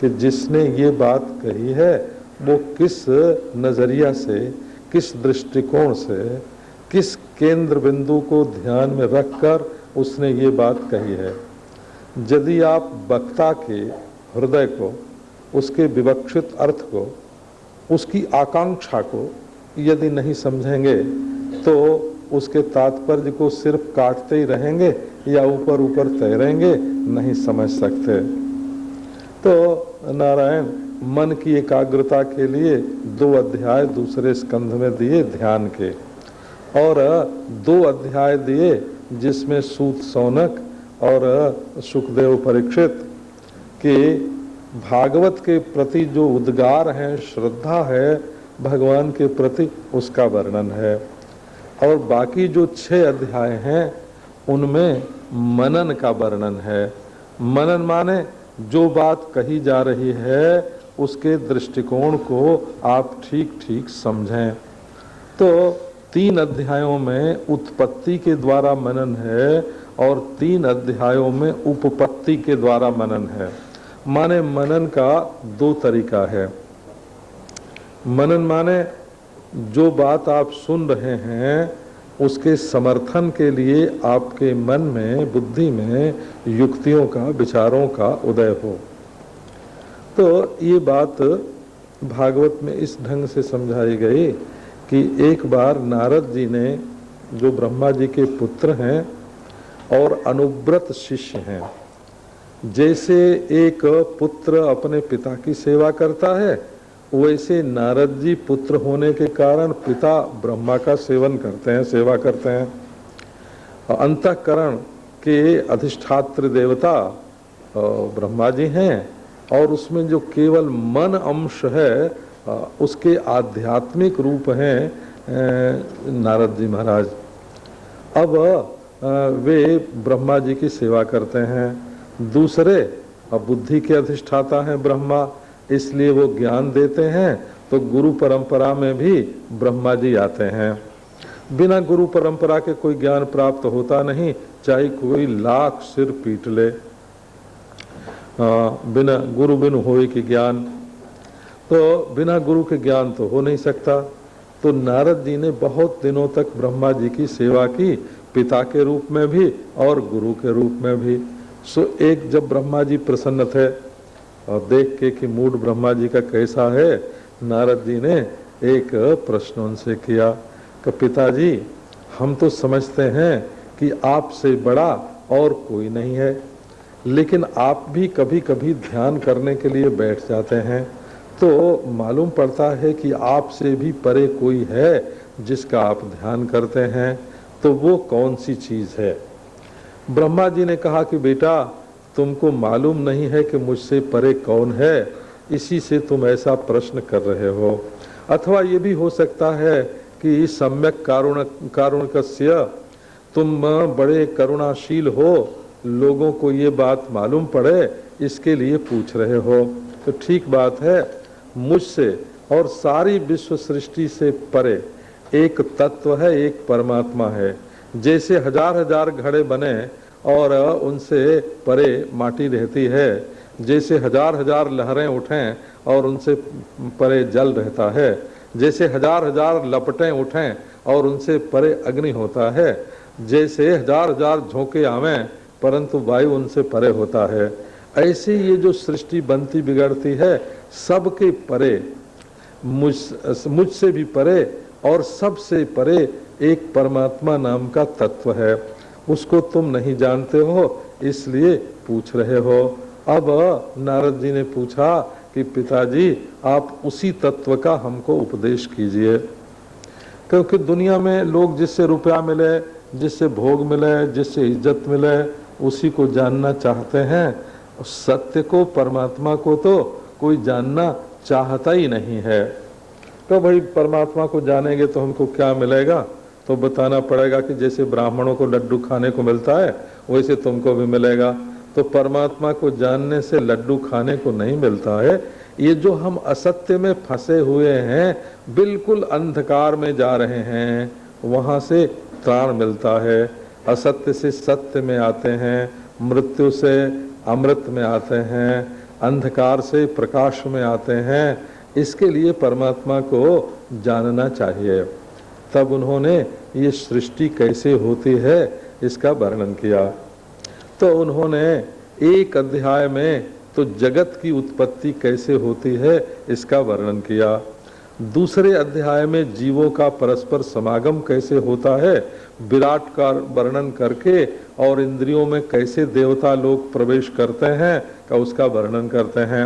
कि जिसने ये बात कही है वो किस नज़रिया से, किस दृष्टिकोण से, किस केंद्र बिंदु को ध्यान में रखकर उसने ये बात कही है। यदि आप वक्ता के हृदय को, उसके विवक्षित अर्थ को, उसकी आकांक्षा को यदि नहीं समझेंगे तो उसके तात्पर्य को सिर्फ काटते ही रहेंगे या ऊपर ऊपर तैरेंगे, नहीं समझ सकते। तो नारायण मन की एकाग्रता के लिए 2 अध्याय दूसरे स्कंध में दिए ध्यान के, और 2 अध्याय दिए जिसमें सूत सौनक और सुखदेव परीक्षित के भागवत के प्रति जो उद्गार हैं, श्रद्धा है भगवान के प्रति, उसका वर्णन है। और बाकी जो 6 अध्याय हैं उनमें मनन का वर्णन है। मनन माने जो बात कही जा रही है उसके दृष्टिकोण को आप ठीक ठीक समझें। तो 3 अध्यायों में उत्पत्ति के द्वारा मनन है और 3 अध्यायों में उपपत्ति के द्वारा मनन है। माने मनन का 2 तरीका है। मनन माने जो बात आप सुन रहे हैं उसके समर्थन के लिए आपके मन में, बुद्धि में युक्तियों का, विचारों का उदय हो। तो ये बात भागवत में इस ढंग से समझाई गई कि एक बार नारद जी ने, जो ब्रह्मा जी के पुत्र हैं और अनुव्रत शिष्य हैं, जैसे एक पुत्र अपने पिता की सेवा करता है, वैसे नारद जी पुत्र होने के कारण पिता ब्रह्मा का सेवन करते हैं, सेवा करते हैं। अंतःकरण के अधिष्ठात्र देवता ब्रह्मा जी हैं और उसमें जो केवल मन अंश है उसके आध्यात्मिक रूप हैं नारद जी महाराज। अब वे ब्रह्मा जी की सेवा करते हैं। दूसरे अब बुद्धि के अधिष्ठाता हैं ब्रह्मा, इसलिए वो ज्ञान देते हैं, तो गुरु परंपरा में भी ब्रह्मा जी आते हैं। बिना गुरु परंपरा के कोई ज्ञान प्राप्त होता नहीं, चाहे कोई लाख सिर पीट ले। बिना गुरु बिनु होए कि ज्ञान, तो बिना गुरु के ज्ञान तो हो नहीं सकता। तो नारद जी ने बहुत दिनों तक ब्रह्मा जी की सेवा की, पिता के रूप में भी और गुरु के रूप में भी। सो एक जब ब्रह्मा जी प्रसन्न थे और देख के कि मूड ब्रह्मा जी का कैसा है, नारद जी ने एक प्रश्न उनसे किया कि पिताजी, हम तो समझते हैं कि आपसे बड़ा और कोई नहीं है, लेकिन आप भी कभी कभी ध्यान करने के लिए बैठ जाते हैं तो मालूम पड़ता है कि आपसे भी परे कोई है जिसका आप ध्यान करते हैं, तो वो कौन सी चीज है? ब्रह्मा जी ने कहा कि बेटा, तुमको मालूम नहीं है कि मुझसे परे कौन है, इसी से तुम ऐसा प्रश्न कर रहे हो। अथवा ये भी हो सकता है कि सम्यक कारुणकस्य, तुम बड़े करुणाशील हो, लोगों को ये बात मालूम पड़े इसके लिए पूछ रहे हो। तो ठीक बात है, मुझसे और सारी विश्व सृष्टि से परे एक तत्व है, एक परमात्मा है। जैसे हजार हजार घड़े बने और उनसे परे माटी रहती है, जैसे हजार हजार लहरें उठें और उनसे परे जल रहता है, जैसे हजार हजार लपटें उठें और उनसे परे अग्नि होता है, जैसे हजार हजार झोंके आवें परंतु वायु उनसे परे होता है, ऐसे ये जो सृष्टि बनती बिगड़ती है सबके परे, मुझसे भी परे और सबसे परे एक परमात्मा नाम का तत्व है। उसको तुम नहीं जानते हो इसलिए पूछ रहे हो। अब नारद जी ने पूछा कि पिताजी, आप उसी तत्व का हमको उपदेश कीजिए, क्योंकि दुनिया में लोग जिससे रुपया मिले, जिससे भोग मिले, जिससे इज्जत मिले, उसी को जानना चाहते हैं। सत्य को, परमात्मा को तो कोई जानना चाहता ही नहीं है। तो भाई परमात्मा को जानेंगे तो हमको क्या मिलेगा? तो बताना पड़ेगा कि जैसे ब्राह्मणों को लड्डू खाने को मिलता है वैसे तुमको भी मिलेगा। तो परमात्मा को जानने से लड्डू खाने को नहीं मिलता है। ये जो हम असत्य में फंसे हुए हैं, बिल्कुल अंधकार में जा रहे हैं, वहां से त्राण मिलता है। असत्य से सत्य में आते हैं, मृत्यु से अमृत में आते हैं, अंधकार से प्रकाश में आते हैं। इसके लिए परमात्मा को जानना चाहिए। तब उन्होंने ये सृष्टि कैसे होती है इसका वर्णन किया। तो उन्होंने एक अध्याय में तो जगत की उत्पत्ति कैसे होती है इसका वर्णन किया। दूसरे अध्याय में जीवों का परस्पर समागम कैसे होता है विराट का वर्णन करके, और इंद्रियों में कैसे देवता लोग प्रवेश करते हैं का उसका वर्णन करते हैं।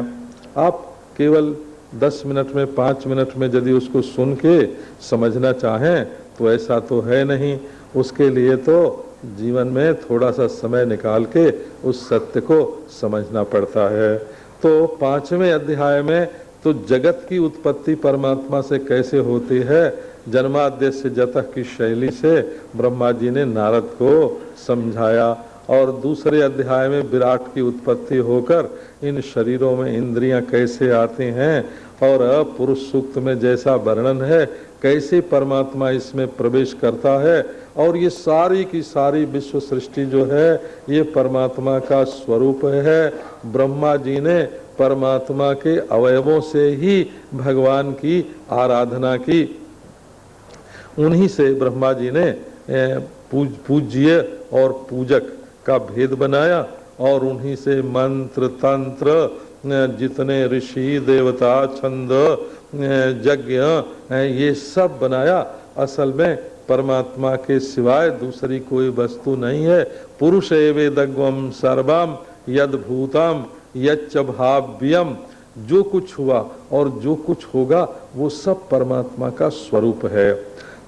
आप केवल 10 मिनट में, 5 मिनट में यदि उसको सुन के समझना चाहें तो ऐसा तो है नहीं। उसके लिए तो जीवन में थोड़ा सा समय निकाल के उस सत्य को समझना पड़ता है। तो 5वें अध्याय में तो जगत की उत्पत्ति परमात्मा से कैसे होती है, जन्माद्यस्य जतः की शैली से ब्रह्मा जी ने नारद को समझाया। और दूसरे अध्याय में विराट की उत्पत्ति होकर इन शरीरों में इंद्रियां कैसे आती हैं, और पुरुष सूक्त में जैसा वर्णन है कैसे परमात्मा इसमें प्रवेश करता है। और ये सारी की सारी विश्व सृष्टि जो है ये परमात्मा का स्वरूप है। ब्रह्मा जी ने परमात्मा के अवयवों से ही भगवान की आराधना की। उन्हीं से ब्रह्मा जी ने पूज्य और पूजक का भेद बनाया, और उन्हीं से मंत्र तंत्र जितने ऋषि देवता छंद यज्ञ ये सब बनाया। असल में परमात्मा के सिवाय दूसरी कोई वस्तु नहीं है। पुरुष एवेदग्वम सर्वम यद भूतम यच्च भाव्यम, जो कुछ हुआ और जो कुछ होगा वो सब परमात्मा का स्वरूप है।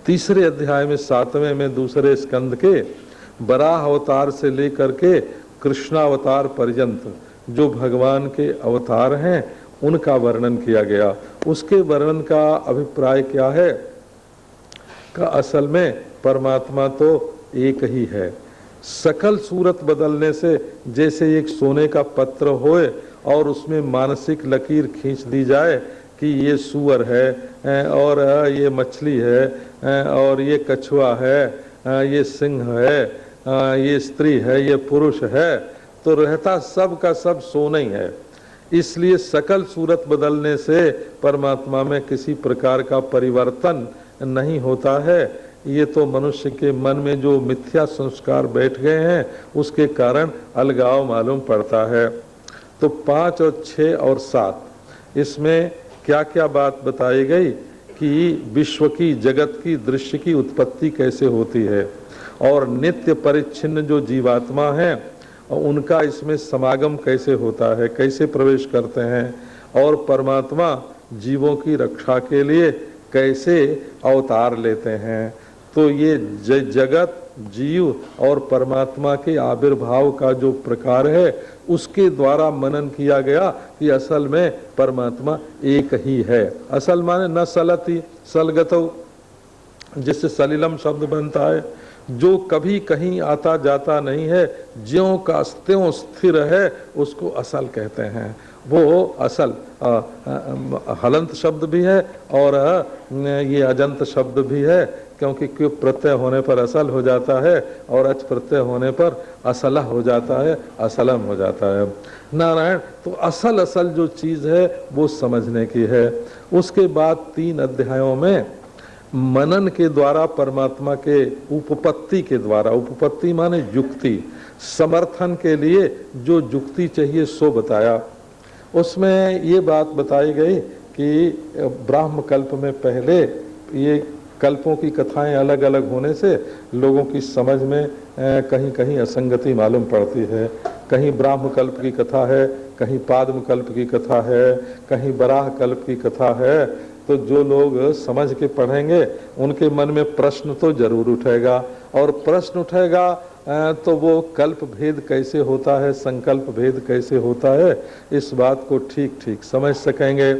तीसरे अध्याय में 7वें में दूसरे स्कंद के बराह अवतार से लेकर के कृष्णावतार पर्यंत जो भगवान के अवतार हैं उनका वर्णन किया गया। उसके वर्णन का अभिप्राय क्या है का असल में परमात्मा तो एक ही है। सकल सूरत बदलने से जैसे एक सोने का पत्र होए और उसमें मानसिक लकीर खींच दी जाए कि ये सूअर है और ये मछली है और ये कछुआ है, ये सिंह है, ये स्त्री है, ये पुरुष है, तो रहता सब का सब सोना ही है। इसलिए सकल सूरत बदलने से परमात्मा में किसी प्रकार का परिवर्तन नहीं होता है। ये तो मनुष्य के मन में जो मिथ्या संस्कार बैठ गए हैं उसके कारण अलगाव मालूम पड़ता है। तो 5 और 6 और 7 इसमें क्या क्या बात बताई गई कि विश्व की, जगत की, दृश्य की उत्पत्ति कैसे होती है और नित्य परिच्छिन्न जो जीवात्मा है उनका इसमें समागम कैसे होता है, कैसे प्रवेश करते हैं और परमात्मा जीवों की रक्षा के लिए कैसे अवतार लेते हैं। तो ये जगत, जीव और परमात्मा के आविर्भाव का जो प्रकार है उसके द्वारा मनन किया गया कि असल में परमात्मा एक ही है। असल माने न सलति सलगतौ, जिससे सलिलम शब्द बनता है, जो कभी कहीं आता जाता नहीं है, ज्यों का त्यों स्थिर है, उसको असल कहते हैं। वो असल हलंत शब्द भी है और ये अजंत शब्द भी है, क्योंकि क्यों प्रत्यय होने पर असल हो जाता है और अच प्रत्यय होने पर असला हो जाता है, असलम हो जाता है। नारायण तो असल असल जो चीज है वो समझने की है। उसके बाद 3 अध्यायों में मनन के द्वारा परमात्मा के उपपत्ति के द्वारा, उपपत्ति माने युक्ति, समर्थन के लिए जो युक्ति चाहिए सो बताया। उसमें ये बात बताई गई कि ब्राह्म कल्प में पहले ये कल्पों की कथाएं अलग अलग होने से लोगों की समझ में कहीं कहीं असंगति मालूम पड़ती है। कहीं ब्राह्म कल्प की कथा है, कहीं पाद्म कल्प की कथा है, कहीं बराह कल्प की कथा है। तो जो लोग समझ के पढ़ेंगे उनके मन में प्रश्न तो जरूर उठेगा, और प्रश्न उठेगा तो वो कल्प भेद कैसे होता है, संकल्प भेद कैसे होता है, इस बात को ठीक ठीक समझ सकेंगे।